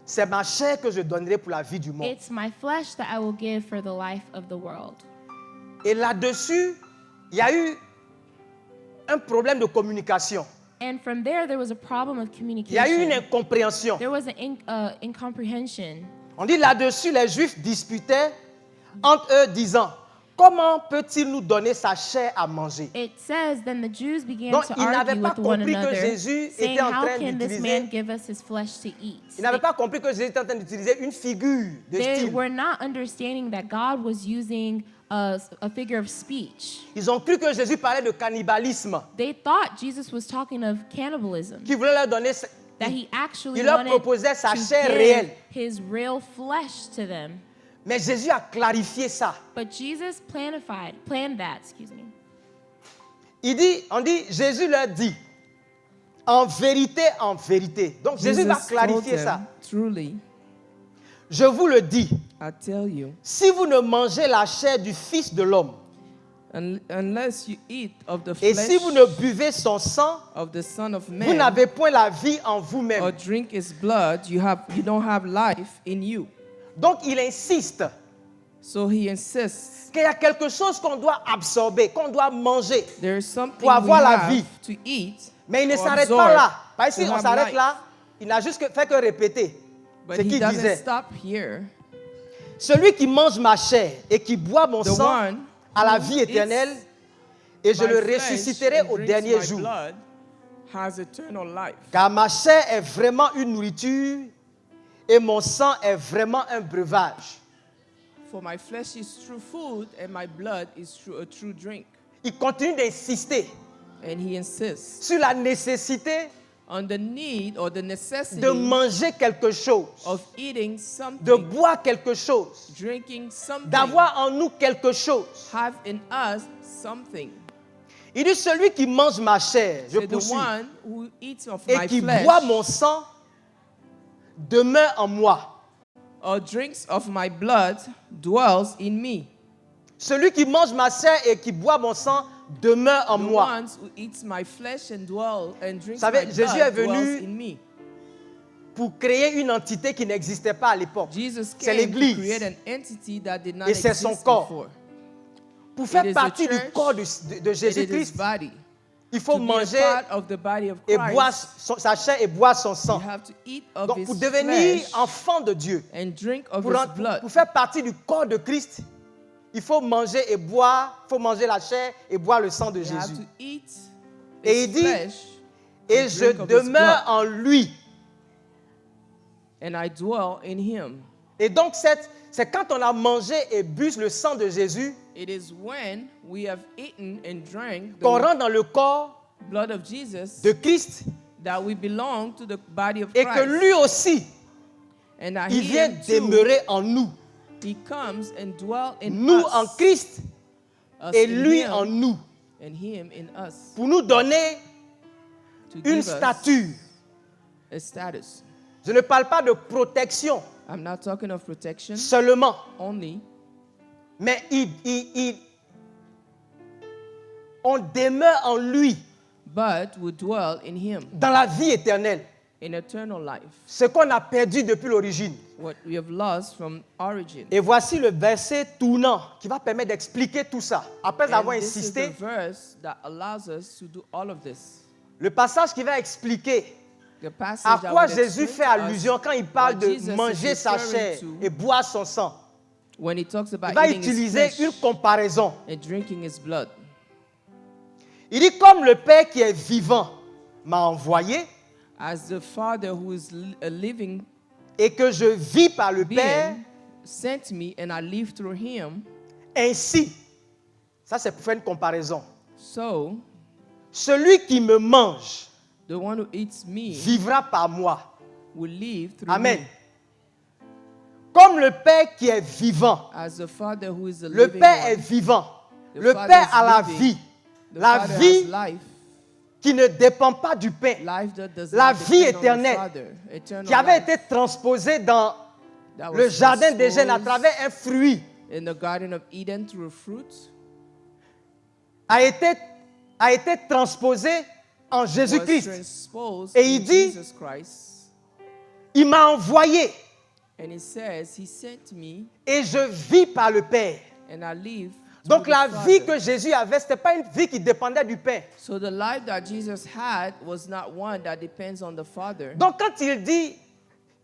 C'est ma chair que je donnerai pour la vie du monde. It's my flesh that I will give for the life of the world. Et là-dessus, il y a eu un problème de communication. And from there was a problem of Il y a eu une communication. incompréhension. There was an incomprehension. On dit là-dessus, les Juifs disputaient entre eux, disant, comment peut-il nous donner sa chair à manger? It says, then the Jews began Donc, to ils n'avaient argue pas with one compris que another, Jésus saying, était en how train can this d'utiliser- man give us his flesh to eat? Ils n'avaient pas compris que Jésus était en train d'utiliser une figure de They style. were not understanding that God was using a figure of speech. Ils ont cru que Jésus parlait de cannibalisme, They thought Jesus was talking of cannibalism, qu'il voulait leur donner, that he actually il leur wanted proposait sa to chair give réelle. his real flesh to them. Mais Jésus a clarifié ça. But Jesus planned that, excuse me. Jésus leur dit, en vérité. Donc Jésus va Jesus told clarifier ça. them, truly, Je vous le dis, I tell you, si vous ne mangez la chair du Fils de l'homme, unless you eat of the et flesh si vous ne buvez son sang, of the Son of vous Man n'avez point la vie en or vous-même. drink his blood, you don't have life in you. Donc il insiste So he insists qu'il y a quelque chose qu'on doit absorber, qu'on doit manger. there is something Pour avoir we la have vie. to eat. Mais il ne or s'arrête absorb pas là. Parce que to si on have s'arrête life. là, il n'a juste fait que répéter But ce he qu'il doesn't disait. stop here. Celui qui mange ma chair et qui boit mon The sang one a la who vie éternelle, et je My le flesh ressusciterai and au drinks dernier my jour. blood has eternal life. Car ma chair est vraiment une nourriture et mon sang est vraiment un breuvage. For my flesh is true food and my blood is a true drink. Il continue d'insister And he insists sur la nécessité on the need or the necessity de manger quelque chose, of eating de something, boire quelque chose, drinking something, d'avoir en nous quelque chose. have in us something. Il dit, celui qui mange ma chair, je So the poursuis, one who eats of et my qui flesh boit mon sang, demeure en moi. or drinks of my blood dwells in me. Celui qui mange ma chair et qui boit mon sang demeure en The moi. ones who eats my flesh and drinks savez, my Jésus est blood venu dwells in me. Pour créer une entité qui n'existait pas à l'époque. Jesus C'est came to l'Église. create an entity that did not Et c'est exist son corps. before. Pour It faire is the partie du church, corps de It is his Jésus-Christ, body. il faut To be a manger part of the body of et Christ, boire sa chair et boire son you sang. have to eat of Donc, his pour devenir flesh enfant de Dieu, and drink of pour, his blood. pour faire partie du corps de Christ, il faut manger et boire, il faut manger la chair et boire le sang de You have Jésus. to eat Et his il dit, flesh et and je drink of his demeure blood, en lui. and I dwell in him. Et donc, c'est quand on a mangé et bu le sang de Jésus It is when we have eaten and drank qu'on the rentre dans le corps blood of Jesus de Christ that we belong to the body of et que Christ. lui aussi, And that il he vient too, demeurer en nous. he comes and dwell in Nous us, en Christ us et in lui him, en nous. and him in us, Pour nous donner to une give us stature. a status. Je ne parle pas de protection I'm not talking of protection seulement, only, mais on demeure en lui but we dwell in him dans la vie éternelle. in eternal life, Ce qu'on a perdu depuis l'origine. what we have lost from origin. Et voici le verset tournant qui va permettre d'expliquer tout ça. Après And avoir this is the insisté, verse that allows us to do all of this. le passage qui va expliquer The passage à that quoi will Jésus explain fait to us allusion quand il parle what de Jesus is manger sa referring chair to et boire son sang. when he talks about Il va eating his utiliser flesh une comparaison. and drinking his blood. Il dit, comme le Père qui est vivant m'a envoyé As the Father who is a living et que je vis par le Père, being sent me and I live through him, ainsi, ça c'est pour faire une comparaison, so celui qui me mange the one who eats me vivra par moi. will live through Amen. me. Comme le Père qui est vivant. as the Father who is the Le living Père est one. vivant. The Le Father Père is a la living. vie. The La Father vie has life. qui ne dépend pas du pain. Life that does La not vie depend on the éternelle Father. Eternal qui avait life été transposée dans that le was jardin d'Éden à transposed travers un fruit in the Garden of Eden through a fruit a été transposée en was Jésus-Christ. transposed Et il in dit, Jesus Christ. il m'a envoyé And he says, he sent me et je vis par le Père. and I live through Donc the la vie Father. que Jésus avait, ce n'était pas une vie qui dépendait du pain. So the life that Jesus had was not one that depends on the Father. Donc quand il dit,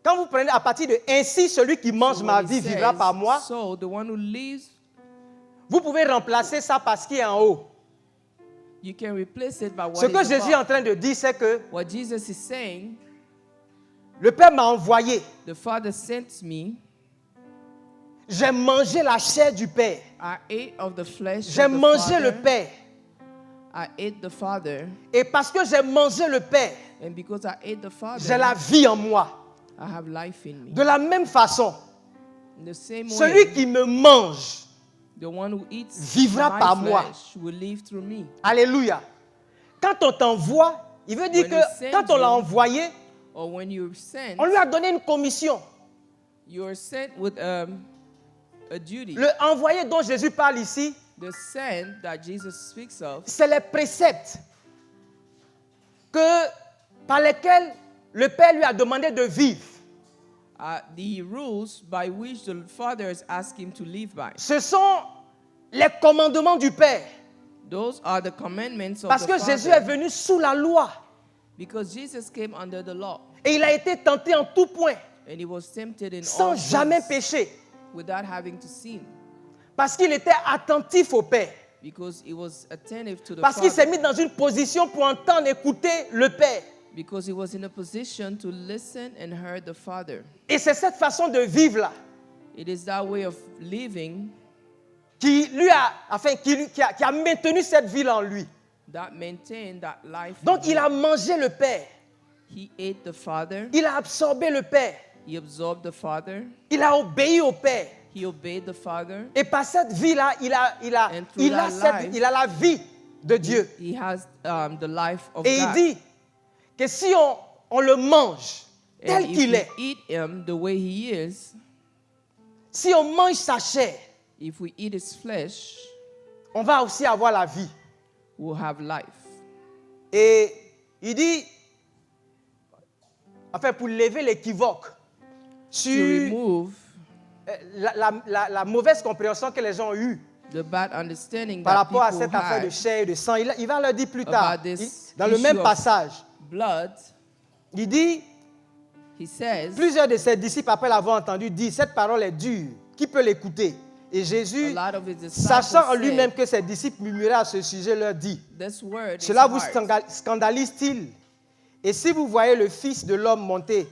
quand vous prenez à partir de ainsi celui qui mange So ma when he vie vivra says, par moi, so the one who lives, vous pouvez remplacer ça par ce qui est en haut. you can replace it by what Ce que is Jésus est en above. train de dire, c'est que What Jesus is saying, le Père m'a envoyé. the Father sent me. J'ai mangé la chair du Père. I ate of the flesh J'ai of the mangé Father. le Père. I ate the Father. Et parce que j'ai mangé le Père, And because I ate the Father, j'ai la vie en moi. I have life in me. De la même façon, In the same celui way, qui me mange, the one who eats vivra my par moi. flesh will live through me. alléluia. Quand on t'envoie, il veut dire When que we send quand on l'a you, envoyé, Or when you're sent, on lui a donné une commission. you're sent with a duty. Le envoyé dont Jésus parle ici, The sent that Jesus speaks of c'est les préceptes par lesquels le Père lui a demandé de vivre. are the rules by which the Father has asked him to live by. Ce sont les commandements du Père. Those are the commandments of Parce the que Jésus est Father. venu sous la loi. Because Jesus came under the law. Et il a été tenté en tout point, And he was tempted in sans all jamais things pécher. without having to sin. Parce qu'il était attentif au Père. Because he was attentive to the Parce qu'il s'est Father. mis dans une position pour entendre, écouter le Père. Because he was in a position to listen and hear the Father. Et c'est cette façon de vivre là It is that way of living qui a maintenu cette vie là en lui. that maintained that life. in Donc il him. a mangé le Père. He ate the Father. Il a absorbé le Père. He absorbed the Father. Il a obéi au Père. He obeyed the Father. Et par cette vie là, il through that life, a la vie de Dieu. He has the life of Et il God. dit que si on le mange And tel if qu'il we est, eat him the way he is, si on mange sa chair, if we eat his flesh, on va aussi avoir la vie. we'll have life. Et il dit, enfin pour lever l'équivoque To sur remove la mauvaise compréhension que les gens ont eue the bad understanding par that rapport à people cette affaire de had chair et de sang, il va leur dire plus tard, about this dans le issue même of passage, blood, il dit, he says, plusieurs de ses disciples après l'avoir entendu dire, cette parole est dure, qui peut l'écouter? Et Jésus, a lot of his disciples sachant en said, lui-même que ses disciples murmuraient à ce sujet, leur dit, this word is cela vous hard. scandalise-t-il? Et si vous voyez le Fils de l'homme monter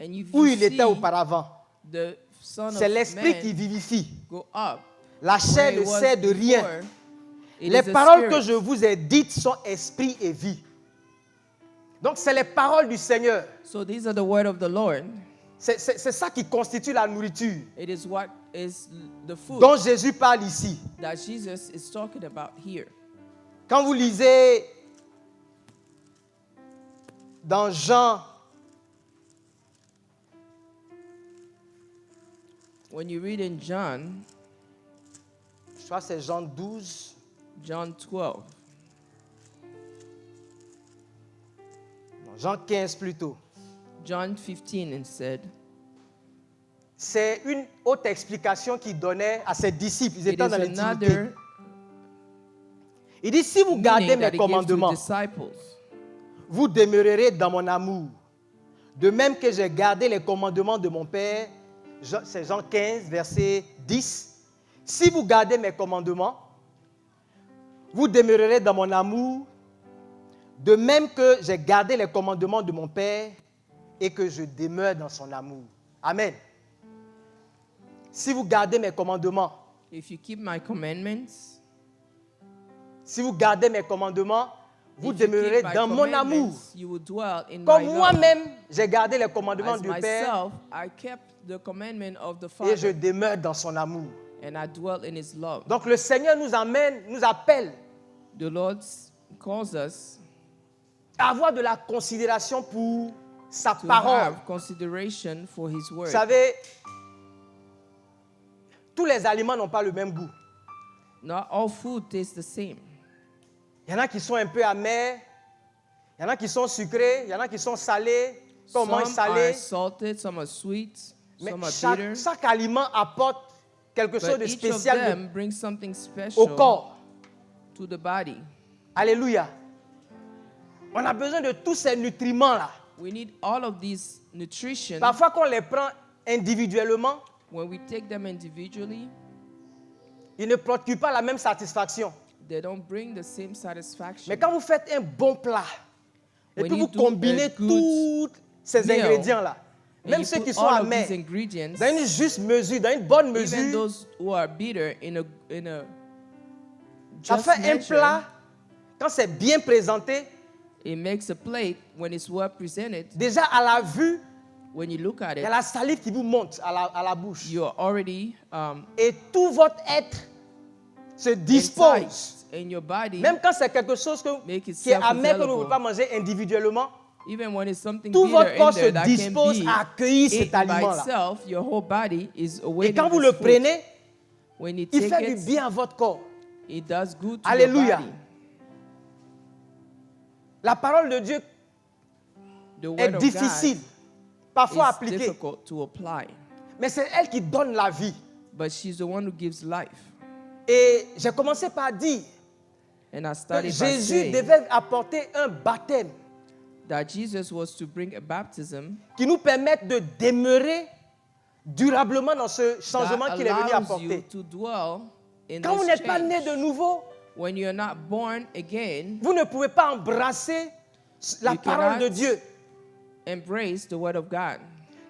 And if où you il était see auparavant, the Son c'est of l'Esprit Man qui vivifie. go up, La chair where ne it was sert de rien. before, it Les is a paroles spirit. que je vous ai dites sont esprit et vie. Donc c'est les paroles du Seigneur. So these are the word of the Lord. C'est ça qui constitue la nourriture It is what is the food dont Jésus parle ici. that Jesus is talking about here. Quand vous lisez dans Jean, When you read in John, je crois que c'est Jean 12, John 12, non, Jean 15 plutôt, John 15 instead, c'est une autre explication qu'il donnait à ses disciples. Ils it étaient is dans l'intimité. another Il dit, si vous gardez meaning mes that he gives to commandements, disciples. vous demeurerez dans mon amour. De même que j'ai gardé les commandements de mon Père, c'est Jean 15, verset 10. Si vous gardez mes commandements, vous demeurerez dans mon amour. De même que j'ai gardé les commandements de mon Père et que je demeure dans son amour. Amen. Si vous gardez mes commandements, If you keep my commandments, si vous gardez mes commandements, vous If you demeurerez keep my dans mon amour. commandments, you will dwell in my Comme love. moi-même, j'ai gardé les commandements As du Père myself, I kept the commandment of the et je Father, demeure dans son amour. and I dwell in His love. Donc le Seigneur nous amène, nous appelle The Lord calls us à avoir de la considération pour sa to parole. have consideration for His Vous word. savez, tous les aliments n'ont pas le même goût. Not all food tastes the same. Il y en a qui sont un peu amers, il y en a qui sont sucrés, il y en a qui sont salés. Quand on mange Some salé, are salted, some are sweet, mais some are bitter. chaque aliment apporte quelque chose But de each of spécial them brings something au special corps. to the body. Alléluia. On a besoin de tous ces nutriments-là. We need all of these nutrition. Parfois, quand on les prend individuellement, When we take them individually, ils ne procurent pas la même satisfaction. they don't bring the same satisfaction. Mais quand vous faites un bon plat, et When puis you vous do a combinez good tous ces meal, ingrédients-là, and même you ceux put qui sont all of amers, these ingredients, dans une juste mesure, dans une bonne even mesure, those who are bitter in a ça just fait un measure, plat, quand c'est bien présenté, it makes a plate when it's well presented. déjà à la vue, When you look at il y a it, la salive qui vous monte à la bouche. you're already Et tout votre être se dispose. enticed in your body. Même quand c'est quelque chose Make it qui est amer, que nous ne self-available. pouvons pas manger individuellement, Even when it's something tout bitter votre corps in se there that can dispose be à accueillir cet eaten by aliment-là. itself, your whole body is Et awaiting quand vous this le food. prenez, When you il take fait du it, bien à votre corps. it does good to Alléluia. your body. La parole de Dieu The word est of difficile, parfois God is appliquée, difficult to apply, mais c'est elle qui donne la vie. but she's the one who gives life. Et j'ai commencé par dire And I que started by Jésus saying devait apporter un baptême that Jesus was to bring a baptism qui nous permette de demeurer durablement dans ce changement that qu'il est venu allows you apporter. to dwell in Quand vous this n'êtes pas né change. de nouveau, When you're not born again, vous ne pouvez pas embrasser la You parole de cannot Dieu. embrace the word of God.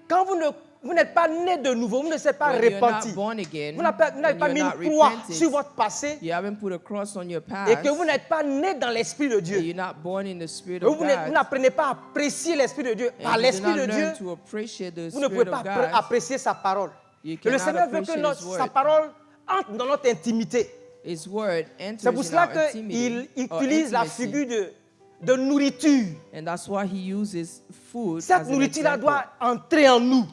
Quand vous n'êtes pas né de nouveau, vous ne êtes pas When you're repenti. not born again, Vous n'avez when pas you're mis not une croix repented, sur votre passé you haven't put a cross on your past, et que vous n'êtes pas né dans l'Esprit de Dieu. you're not born in the Spirit Vous of God, n'apprenez pas à apprécier l'Esprit de Dieu. Par and you do l'Esprit not de Dieu, learn to appreciate the vous ne pouvez Spirit pas of God, apprécier sa parole. you Et le cannot Seigneur veut que appreciate His sa word. parole entre dans notre intimité. His word enters C'est pour in cela our intimity, qu'il or utilise la intimacy, figure de nourriture. and that's why He uses food Cette as an nourriture-là example. doit entrer en nous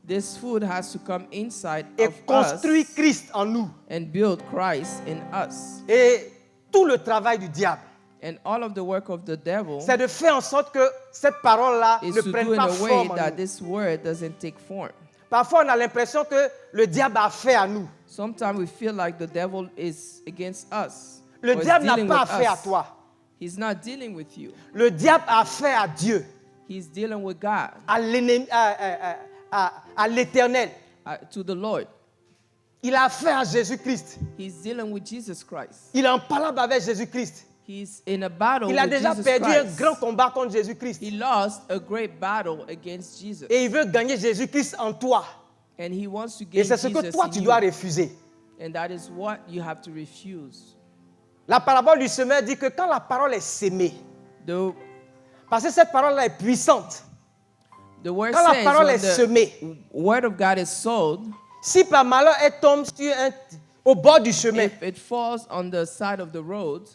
This food has to come inside et of construire us Christ en nous. and build Christ in us. Et tout le travail du diable, And all of the work of the devil c'est de faire en sorte que cette parole-là is ne to prenne do in pas a way forme en that nous. this word doesn't take form. Parfois, on a l'impression que le diable a fait à nous. Sometimes we feel like the devil is against us. Le or is diable n'a dealing pas with affaire à us. toi. He's not dealing with you. Le diable a affaire à Dieu, He's dealing with God, à l'ennemi, à l'éternel. To the Lord. Il a affaire à Jésus-Christ. He's dealing with Jesus Christ. Il est en parlant avec Jésus-Christ. He's in a battle Il a with déjà Jesus perdu un Christ. grand combat contre Jésus-Christ. He lost a great battle against Jesus. Et il veut gagner Jésus-Christ en toi. And he wants to Et gain c'est ce que Jesus toi, in tu you. dois refuser. And that is what you have to refuse. La parabole du semeur dit que quand la parole est sémée, The parce que cette parole-là est puissante, word quand la says parole when est semée, the word of God is sown, si par malheur elle tombe au bord du chemin, if it falls on the side of the road,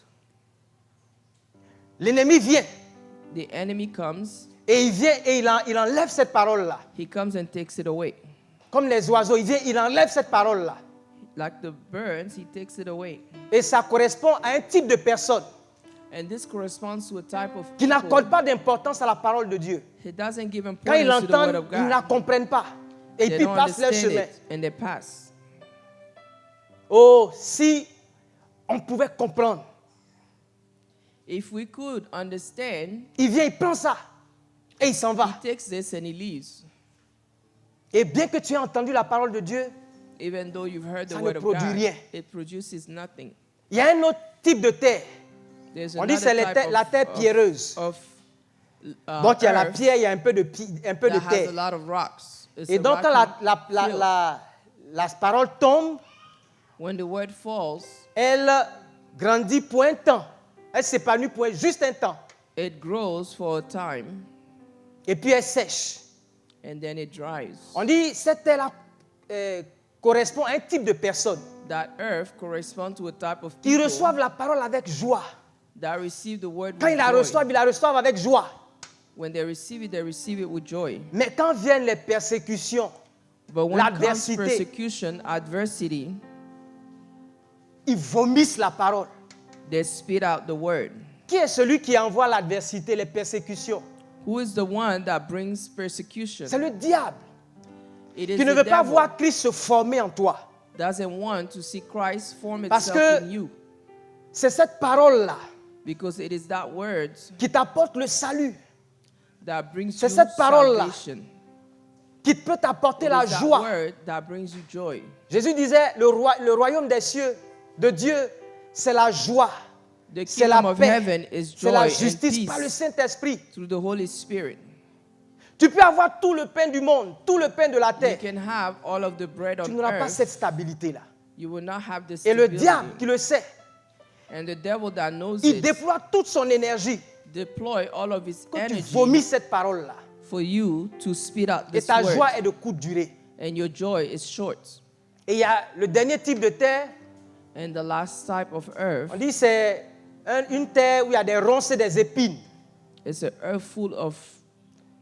l'ennemi vient the enemy comes, et il enlève cette parole-là. he comes and takes it away. Comme les oiseaux, il enlève cette parole-là. Like the birds, he takes it away. Et ça correspond à un type de personne And this corresponds to a type of qui people. n'accorde pas d'importance à la parole de Dieu. He doesn't give Quand ils importance to the word l'entendent, of ils ne God. la comprennent pas. Et They puis don't passent leur understand chemin. it, and they pass. Oh, si on pouvait comprendre. If we could understand, Il vient, il prend ça et il s'en he va. takes this and he leaves. Et bien que tu aies entendu la parole de Dieu, Even though you've heard the Ça ne word of produit God, rien. it produces nothing. il y a un autre type de terre. There's On dit que another c'est type la terre pierreuse. Donc il y a la earth pierre, il y a un peu de that has a terre. lot of rocks. It's Et a donc quand rocky field. la parole tombe, When the word falls, elle grandit pour un temps. Elle s'épanouit pour juste un temps. It grows for a time Et puis elle sèche. and then it dries. On dit cette terre-là correspond à un type de personne That earth corresponds to a type of qui people reçoivent la parole avec joie. that receive the word Quand with ils la joy. reçoivent, ils la reçoivent avec joie. When they receive it with joy. Mais quand viennent les persécutions, But when comes l'adversité, persecution, adversity, ils vomissent la parole. they spit out the word. Qui est celui qui envoie l'adversité, les persécutions? Who is the one that brings persecution? C'est le diable It is qui ne the veut pas devil. voir Christ se former en toi. Doesn't want to see Christ form Parce itself que in you. c'est cette parole-là Because it is that word qui t'apporte le salut, that brings C'est you cette parole-là salvation. qui peut t'apporter It la is that joie. word that brings you joy. Jésus disait, le royaume des cieux, de Dieu, c'est la joie, The c'est la kingdom of paix, heaven is c'est la joy and justice par le peace Saint-Esprit. through the Holy Spirit. Tu peux avoir tout le pain du monde, tout le pain de la You terre. can have all of the bread Tu on n'auras pas earth. cette stabilité-là. You will not have this Et le stability. diable qui le sait, And the devil that knows il it déploie toute son énergie deploy all of his quand tu energy vomis cette parole-là. for you to speed out Et this ta word. joie est de courte durée. And your joy is short. Et il y a le dernier type de terre, And the last type of earth on dit c'est une terre où il y a des ronces et des épines. is an earth full of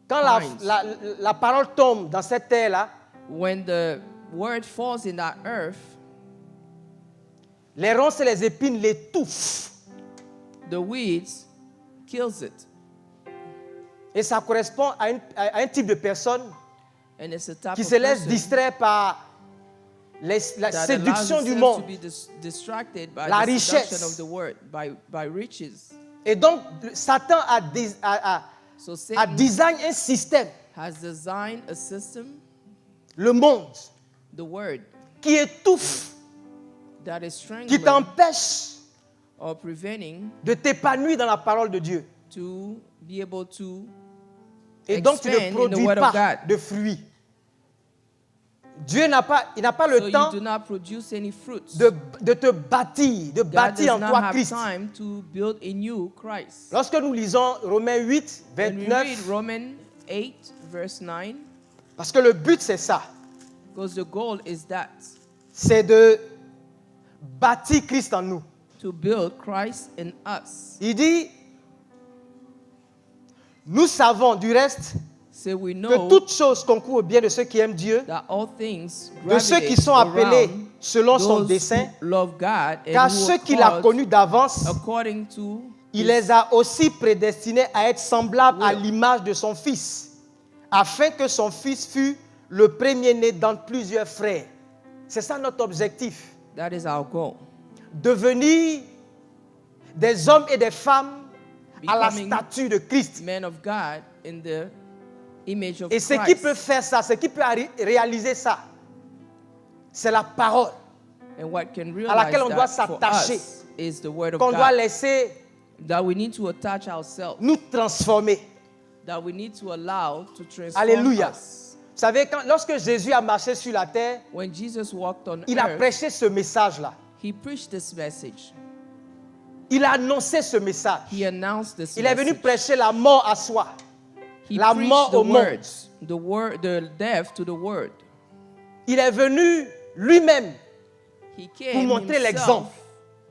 Quand pines. la parole tombe dans cette terre-là, When the word falls in that earth, les ronces et les épines l'étouffent. the weeds kills it. Et ça correspond à un type de personne And it's a type qui of se laisse person distraire par la that séduction allows du itself monde. to be distracted by La the seduction richesse. of the word, by riches. Et donc, Satan So a Satan design un système, has designed a system, le monde, the word, qui étouffe, that is qui strangling t'empêche or preventing de t'épanouir dans la parole de Dieu. to be able to Et donc, tu ne expand in the produis word of pas God. de fruits. Dieu n'a pas So le temps you do not produce any fruits. de te bâtir, de God bâtir does en not toi have Christ. time to build in you Christ. Lorsque nous lisons Romains 8, When we read 29, Romans 8, verse 9, parce que le but c'est ça, because the goal is that, c'est de bâtir Christ en nous. to build Christ in us. Il dit, nous savons du reste So we que know toutes choses concourent au bien de ceux qui aiment Dieu, that all things de ceux qui gravitate sont appelés around selon son those dessein, who love God and car who ceux are qu'il a called connus d'avance, according to il his les a aussi prédestinés à être semblables à will. l'image de son Fils, afin que son Fils fût le premier-né dans plusieurs frères. C'est ça notre objectif. That is our goal. Devenir des hommes et des femmes à la Becoming statue de Christ. Men of God in the image of Et ce qui Christ. peut faire ça, ce qui peut réaliser ça, c'est la parole And what can à laquelle on realize doit that for s'attacher, us is the word of qu'on doit God. laisser That we need to attach ourselves. nous transformer. That we need to allow to transform Alléluia. us. Vous savez, lorsque Jésus a marché sur la terre, When Jesus walked on il a earth, prêché ce message-là. he preached this message. Il a annoncé ce message. He announced this Il est venu message. prêcher la mort à soi. He la preached mort the au monde. words, the death to the word. Il est venu lui-même He pour came montrer himself, l'exemple,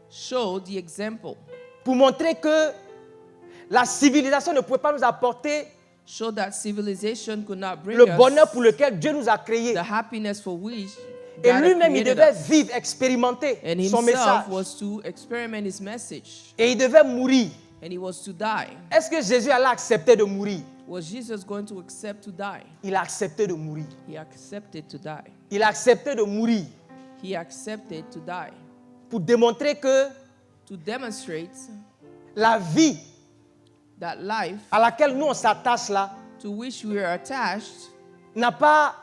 show the example, pour montrer que la civilisation ne pouvait pas nous apporter show that civilization could not bring le us bonheur pour lequel Dieu nous a créés. the happiness for which Et God had lui-même, il created devait us. vivre, expérimenter And son message. himself was to experiment his message, Et il devait mourir. and he was to die. Est-ce que Jésus allait accepter de mourir? Was Jesus going to accept to die? Il a accepté de mourir. He accepted to die. Il a accepté de mourir He accepted to die pour démontrer que to demonstrate la vie that life à laquelle nous on s'attache là to which we are attached n'a pas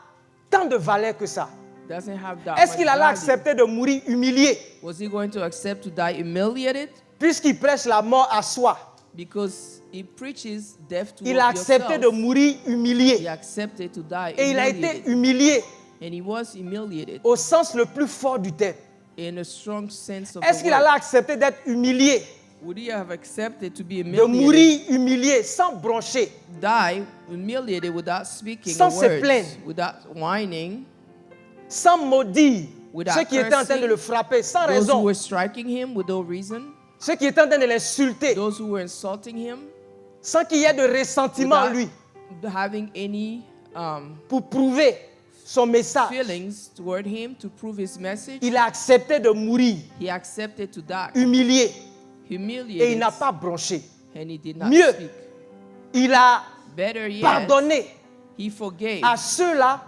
tant de valeur que ça. doesn't have that Est-ce much qu'il allait value. accepter de mourir humilié Was he going to accept to die humiliated? puisqu'il prêche la mort à soi? Because he preaches death to Il a accepté yourself. de mourir He humilié. accepted to die Et il a été humiliated. humilié And he was humiliated au sens le plus fort du terme. in a strong sense of Est-ce the qu'il word. allait accepter d'être humilié Would he have accepted to be de humiliated, mourir humilié, sans broncher, die humiliated without speaking Sans a se word, plaindre. without whining, sans maudire Without ceux qui étaient en train de cursing, le frapper, sans those who raison, were striking him with no reason, ceux qui étaient en train de l'insulter, those who were insulting him, sans qu'il y ait de ressentiment en lui, without having any pour prouver son message. feelings toward him to prove his message, Il a accepté de mourir, he accepted to die, humilié, et il humiliated, n'a pas bronché. and he did not Mieux, speak. il a Better yet, pardonné he forgave à ceux-là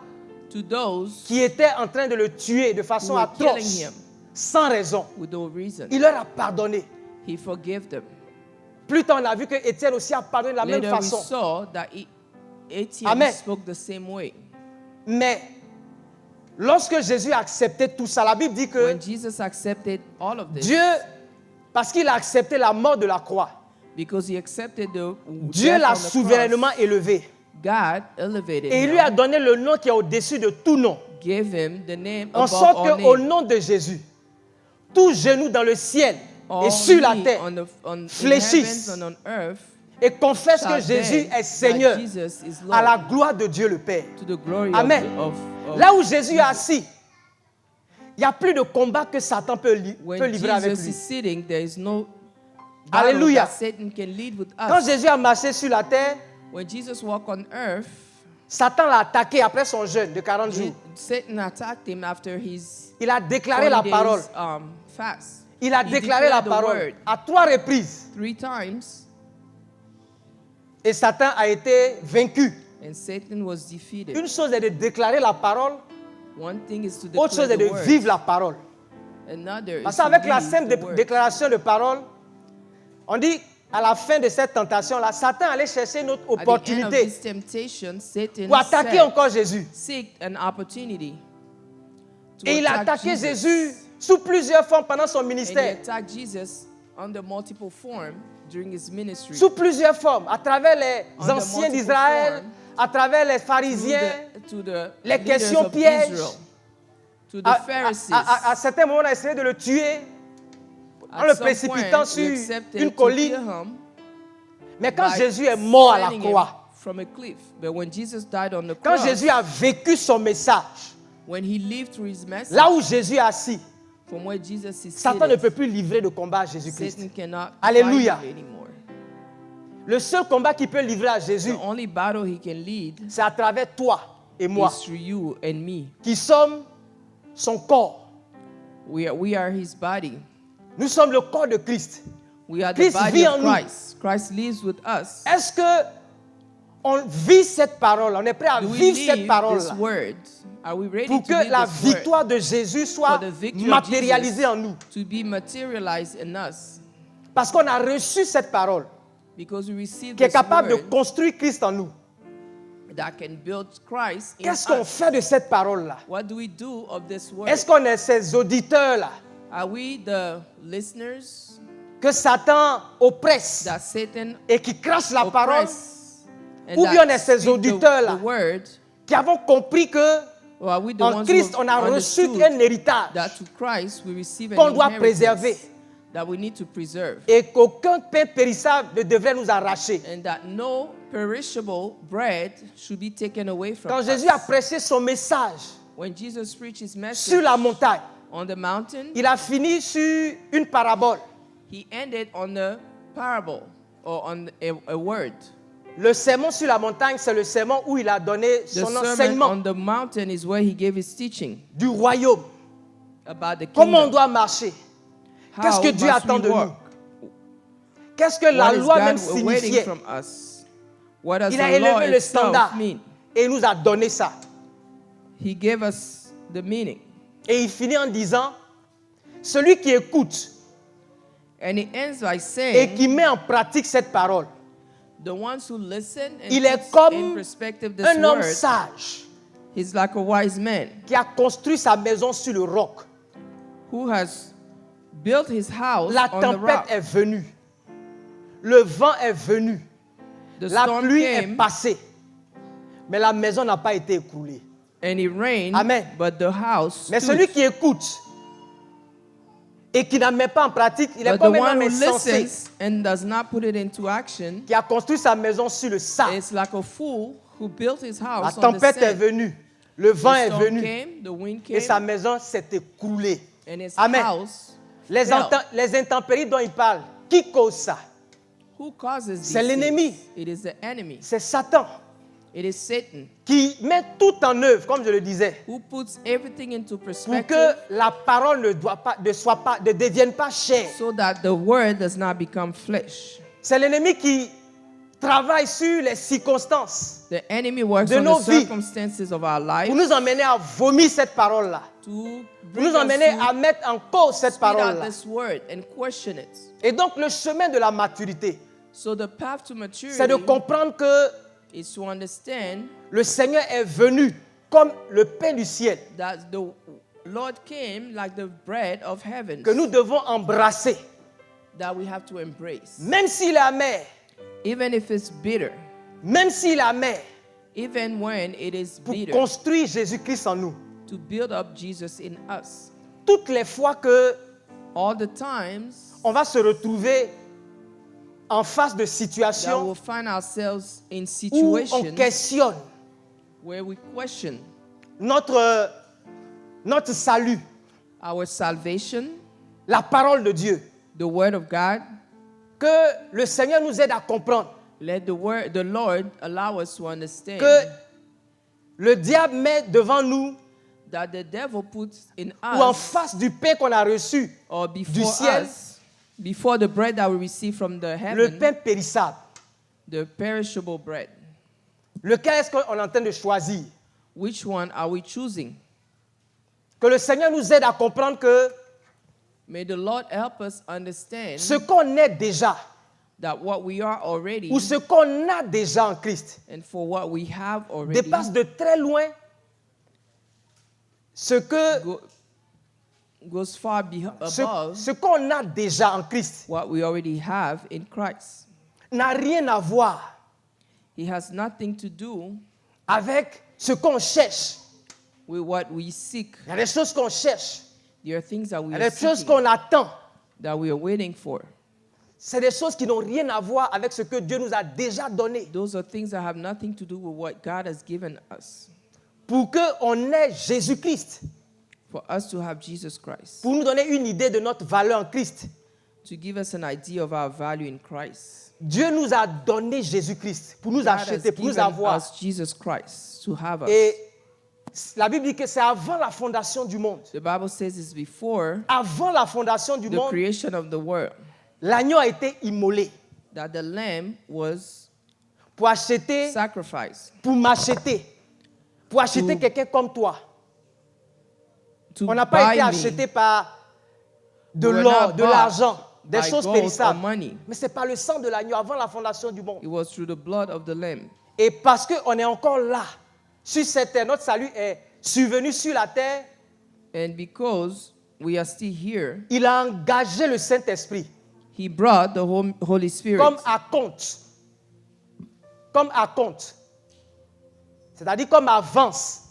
to those qui étaient en train de le tuer de façon who were killing atroce, him sans raison. with no reason. Il leur a pardonné. He forgave them. Plus tard, on a vu que Étienne aussi a pardonné de la même Later we façon. saw that Etienne Amen. spoke the same way. Mais lorsque Jésus a accepté tout ça, la Bible dit que When Jesus accepted all of this, Dieu, parce qu'il a accepté la mort de la croix, because he accepted the Dieu death l'a on the souverainement cross, élevé. God elevated Et il him, lui a donné le nom qui est au-dessus de tout nom. gave him the name En above sorte all qu'au name. nom de Jésus, tout genou dans le ciel et All sur la knee terre in fléchissent heavens and on earth et confesse que shall Jésus beg est Seigneur that Jesus is à la Lord, gloire de Dieu le Père. to the glory Amen. of Là où Jésus est assis, il n'y a plus de combat que Satan peut when livrer avec Jesus lui. is sitting, there is no battle Alléluia. that Satan can lead with Quand us. Jésus a marché sur la terre, When Jesus walked on earth, Satan l'a attaqué après son jeûne de 40 jours. Satan attacked him after his Il a déclaré 40 la days parole. fast. Il a He déclaré la declared the parole word à 3 reprises. 3 times, Et Satan a été vaincu. and Satan was defeated. Une chose est de déclarer la parole, One thing is to autre chose declare est the de word. vivre la parole. Another Parce is to qu'avec la live simple the word. déclaration de parole, on dit à la fin de cette tentation-là, Satan allait chercher une autre At the end of opportunité this temptation, Satan pour attaquer said, encore Jésus. seek an opportunity to Et il a attack attaqué Jesus. Jésus sous plusieurs formes pendant son And he ministère. attacked Jesus under multiple forms during his ministry. Sous plusieurs formes, à travers les Under anciens multiple d'Israël, forms, à travers les to pharisiens, the les leaders questions of pièges. Israel, to the À Pharisees. certains moments, on a essayé de le tuer en At le some précipitant point, sur we accepted une to colline. kill him Mais quand by Jésus est mort à la sending him croix, from a cliff. But when Jesus died on the quand cross, Jésus a vécu son message, when he lived through his message, là où Jésus est assis, from where Jesus is Satan ne seated, peut plus livrer de combat à Jésus-Christ. Satan cannot Alléluia. fight him anymore. Le seul combat qu'il peut livrer à Jésus, The only battle he can lead c'est à travers toi et moi, is through you and me. qui sommes son corps. We are his body. Nous sommes le corps de Christ. We are the Christ body vit of en nous. Christ. Christ lives with us. Est-ce que on vit cette parole? On est prêt à Do we vivre cette live parole this word? Are we ready pour to que live la this word? victoire de Jésus soit For the victory of matérialisée Jesus en nous? to be materialized in us, Parce qu'on a reçu cette parole because we receive qui est this capable de word construire Christ en nous. that can build Christ in Qu'est-ce qu'on us. fait de cette parole-là? What do we do of this word? Est-ce qu'on est ces auditeurs-là Are we the listeners que Satan oppresse that Satan et qui crachent la parole, oppress and ou bien on est that ces speak auditeurs-là the word, qui avons compris que or are we the en ones Christ who on a have reçu understood un héritage that to Christ we receive qu'on an doit inheritance préserver that we need to preserve, et qu'aucun pain périssable ne devrait nous arracher? and that no perishable bread should be taken away from Quand us. Jésus a prêché son message When Jesus preached his message sur la montagne, on the mountain, il a fini sur une parabole. he ended on a parable or on a word. Le sermon sur la montagne, c'est le sermon où il a donné The son sermon enseignement on the mountain is where he gave his teaching du royaume. about the Comment on kingdom. doit marcher? How Qu'est-ce que Dieu must attend we de nous? walk? Qu'est-ce que la What is loi God même waiting signifiait? from us? What does Il a the law élevé le itself standard mean? et il nous a donné ça. He gave us the meaning. Et il finit en disant, celui qui écoute And he ends by et saying, qui met en pratique cette parole, the ones who listen and il est puts comme in perspective this un homme word, sage he's like a wise man qui a construit sa maison sur le roc. who has built his house La on the tempête rock. est venue. Le vent est venu. The La storm pluie est came passée. Mais la maison n'a pas été écroulée. and it rained, Amen. but the house Mais stood. celui qui écoute et qui n'en met pas en pratique, il est But the comme un one homme who insensé listens and does not put it into action qui a construit sa maison sur le sable. is like a fool who built his La house on the tempête est sand. venue, le vent The est storm venu came, the wind et sa came, maison s'est écroulée. and his Amen. house Les, fell. les intempéries dont il parle, qui cause ça? Who causes these C'est l'ennemi. things? It is the enemy. C'est Satan It is Satan qui met tout en œuvre, comme je le disais, who puts everything into pour perspective que la parole ne devienne pas chère. so that the word does not become flesh. C'est l'ennemi qui travaille sur les circonstances The enemy works De on nos the vies. circumstances of our life pour nous emmener à vomir cette parole-là, to pour bring nous emmener us à mettre en cause cette to spit out parole-là. this word and question it. Et donc le chemin de la maturité, So the path to c'est de maturity comprendre que is to understand le Seigneur est venu comme le pain du ciel, that the Lord came like the bread of heaven que nous devons embrasser, that we have to embrace. même s'il est amer, Even if it's bitter, même s'il est amer, even when it is pour bitter, construire Jésus-Christ en nous. to build up Jesus in us. Toutes les fois que All the times on va se retrouver en face de that situations we'll find ourselves in où on situations questionne where we question notre salut, our salvation, la parole de Dieu, the word of God, que le Seigneur nous aide à comprendre let the Lord allow us to understand que le diable met devant nous that the devil puts in ou en us face du pain qu'on a reçu, or du before ciel, us, before the bread that we receive from the le heaven, pain périssable. the perishable bread. Lequel est-ce qu'on est en train de choisir? Which one are we choosing? Que le Seigneur nous aide à comprendre que May the Lord help us understand ce qu'on est déjà that what we are already ou ce qu'on a déjà en Christ and for what we have already dépasse de très loin ce que goes far above ce qu'on a déjà en Christ what we already have in Christ. n'a rien à voir He has nothing to do avec ce qu'on cherche. with what we seek. Il y a des choses qu'on cherche, There are things that il we y a are des choses seeking, qu'on attend. that we are waiting for. C'est des choses qui n'ont rien à voir avec ce que Dieu nous a déjà donné. Those are things that have nothing to do with what God has given us. Pour qu'on ait Jésus-Christ, For us to have Jesus Christ, pour nous donner une idée de notre valeur en Christ. to give us an idea of our value in Christ. Dieu nous a donné Jésus-Christ pour nous God has acheter, pour nous given avoir. us Jesus Christ to have us. Et la Bible dit que c'est avant la fondation du monde. The Bible says it's before Avant la fondation du the monde, creation of the world l'agneau a été immolé that the lamb was pour acheter, sacrificed pour m'acheter, pour acheter To- quelqu'un comme toi. to On n'a pas été buy me. acheté par de We were l'or, not de bought l'argent, des by choses gold or périssables. money. Mais c'est par le sang de l'agneau avant la fondation du monde. It was through the blood of the lamb. Et parce qu'on est encore là, sur cette terre, notre salut est survenu sur la terre, And because we are still here, il a engagé le Saint-Esprit he brought the Holy Spirit comme à compte. Comme à compte. C'est-à-dire comme avance.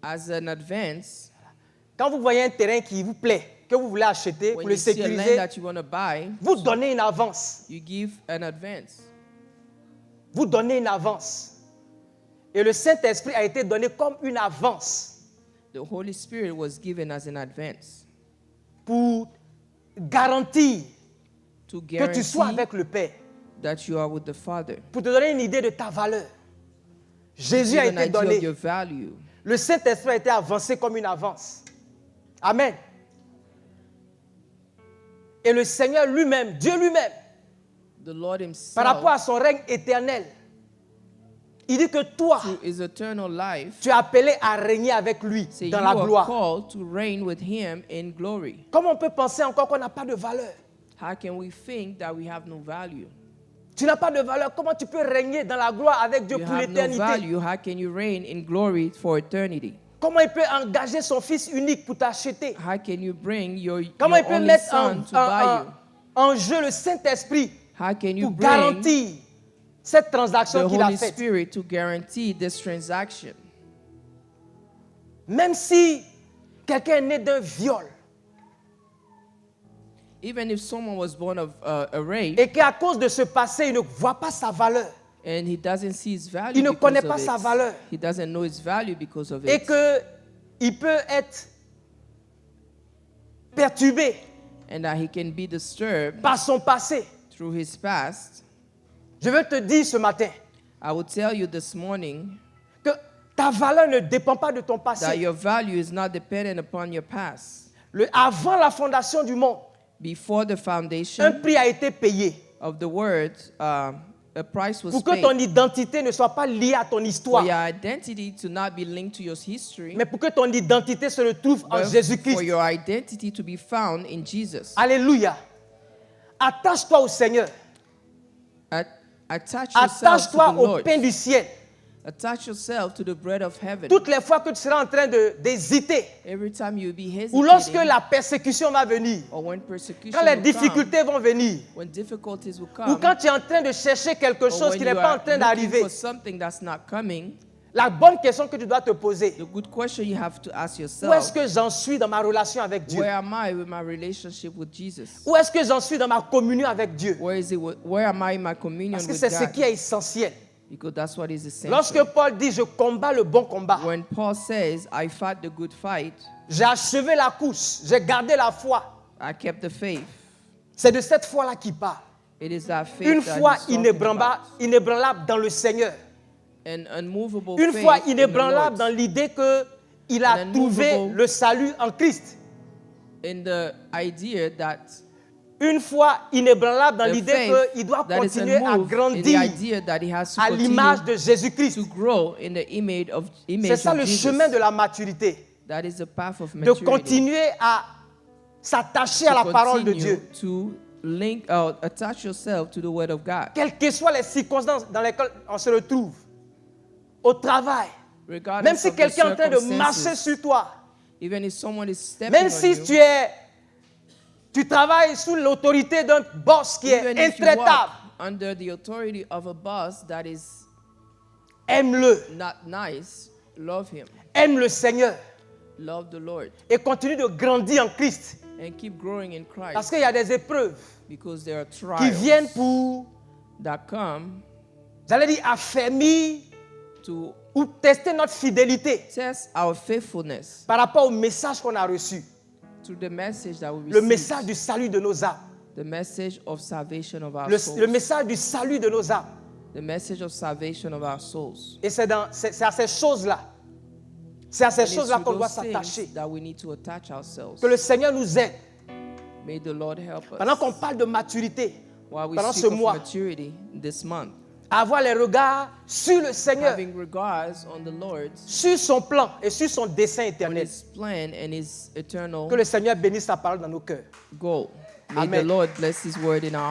as an advance. Quand vous voyez un terrain qui vous plaît, que vous voulez acheter pour When le you see a land sécuriser, that you want to buy, vous donnez une avance. you give an advance. Vous donnez une avance. Et le Saint-Esprit a été donné comme une avance The Holy Spirit was given as an advance pour garantir to que tu sois guarantee avec le Père, that you are with the Father. pour te donner une idée de ta valeur. Jésus Give a an été idea of donné. your value. Le Saint-Esprit a été avancé comme une avance. Amen. Et le Seigneur lui-même, Dieu lui-même, The Lord par rapport himself, à son règne éternel, il dit que toi, through his eternal life, tu es appelé à régner avec lui say you dans la are gloire. called to reign with him in glory. Comment on peut penser encore qu'on n'a pas de valeur? How can we think that we have no value? Tu n'as pas de valeur. Comment tu peux régner dans la gloire avec Dieu You pour have no l'éternité? value. How can you reign in glory for eternity? Comment il peut engager son fils unique pour t'acheter? How can you bring your Comment il peut only mettre son to buy you? en jeu le Saint-Esprit How can you pour bring garantir cette the transaction qu'il a Holy faite? Spirit to guarantee this transaction? Même si quelqu'un est né d'un viol, Even if someone was born of a rape et qu'à cause de ce passé, il ne voit pas sa valeur and he doesn't see his value Il ne because connaît of pas it, sa valeur. he doesn't know his value because of et it, qu'il peut être perturbé and that he can be disturbed par son passé, through his past, je veux te dire ce matin I will tell you this morning que ta valeur ne dépend pas de ton that passé. your value is not dependent upon your past. Avant la fondation du monde, Before the un foundation prix a été payé of the world, a price was pour que paid ton identité ne soit pas liée à ton for histoire, your identity to not be linked to your history, mais pour que ton identité se retrouve en but for Jésus-Christ. your identity to be found in Jesus. Alléluia. Attache-toi au Seigneur. Attach yourself to Attache-toi the au Lord. pain du ciel. Attach yourself to the bread of heaven. Toutes les fois que tu seras en train d'hésiter, Every time you be ou lorsque hesitating, la persécution va venir, or when persecution quand les will come, difficultés vont venir, when difficulties will ou come, quand tu es en train de chercher quelque or chose when qui you n'est pas are en train looking d'arriver, for something that's not coming, la bonne question que tu dois te poser, the good question you have to ask où est-ce yourself, que j'en suis dans ma relation avec Dieu? where am I with my relationship with Jesus? Où est-ce que j'en suis dans ma communion avec Dieu? Where am I in my communion Parce que with c'est ce God? qui est essentiel. Because that's what is essential. Lorsque Paul dit je combats le bon combat, When Paul says, I fought the good fight, j'ai achevé la course, j'ai gardé la foi, I kept the faith. c'est de cette foi-là qu'il parle. It is that faith Une that foi he's talking about. inébranlable dans le Seigneur. An unmovable Une faith foi in the inébranlable dans Lord. l'idée qu'il a An trouvé unmovable- le salut en Christ. In the idea that Une foi inébranlable dans the l'idée faith qu'il doit that is continuer à unmoved in the grandir idea that he has to à l'image continue de Jésus-Christ. to grow in the image C'est of ça le Jesus. chemin de la maturité. That is the path of De maturity. continuer à s'attacher à la To parole de continue Dieu. to attach yourself to the word of God. Quelles que soient les circonstances dans lesquelles on se retrouve, au travail, Regardless même si of the quelqu'un est en train de marcher circumstances, sur toi, even if someone is stepping même on si you, tu travailles sous l'autorité d'un boss qui est even if you walk intraitable, under the authority of a boss that is aime-le, not nice, love him, aime le Seigneur love the Lord, et continue de grandir en Christ. and keep growing in Parce Christ, qu'il y a des épreuves because there are qui viennent trials pour, that come j'allais dire, affermir to ou tester notre fidélité test our faithfulness par rapport au message qu'on a reçu, to the message that we le receive, message du salut de nos âmes, the message of salvation of our le souls, message du salut de nos âmes. the message of salvation of our souls. Et c'est à ces choses-là, c'est à ces And it's choses-là to qu'on doit those things s'attacher. that we need to attach ourselves. Que le Seigneur nous aide. May the Lord help us. Pendant qu'on parle de maturité, While we pendant speak ce of mois, maturity this month, à avoir les regards sur le Seigneur, having regards on the Lord, sur son plan et sur son dessein on éternel. His plan and His eternal Que le Seigneur bénisse sa parole dans nos cœurs. goal. May Amen. the Lord bless His word in our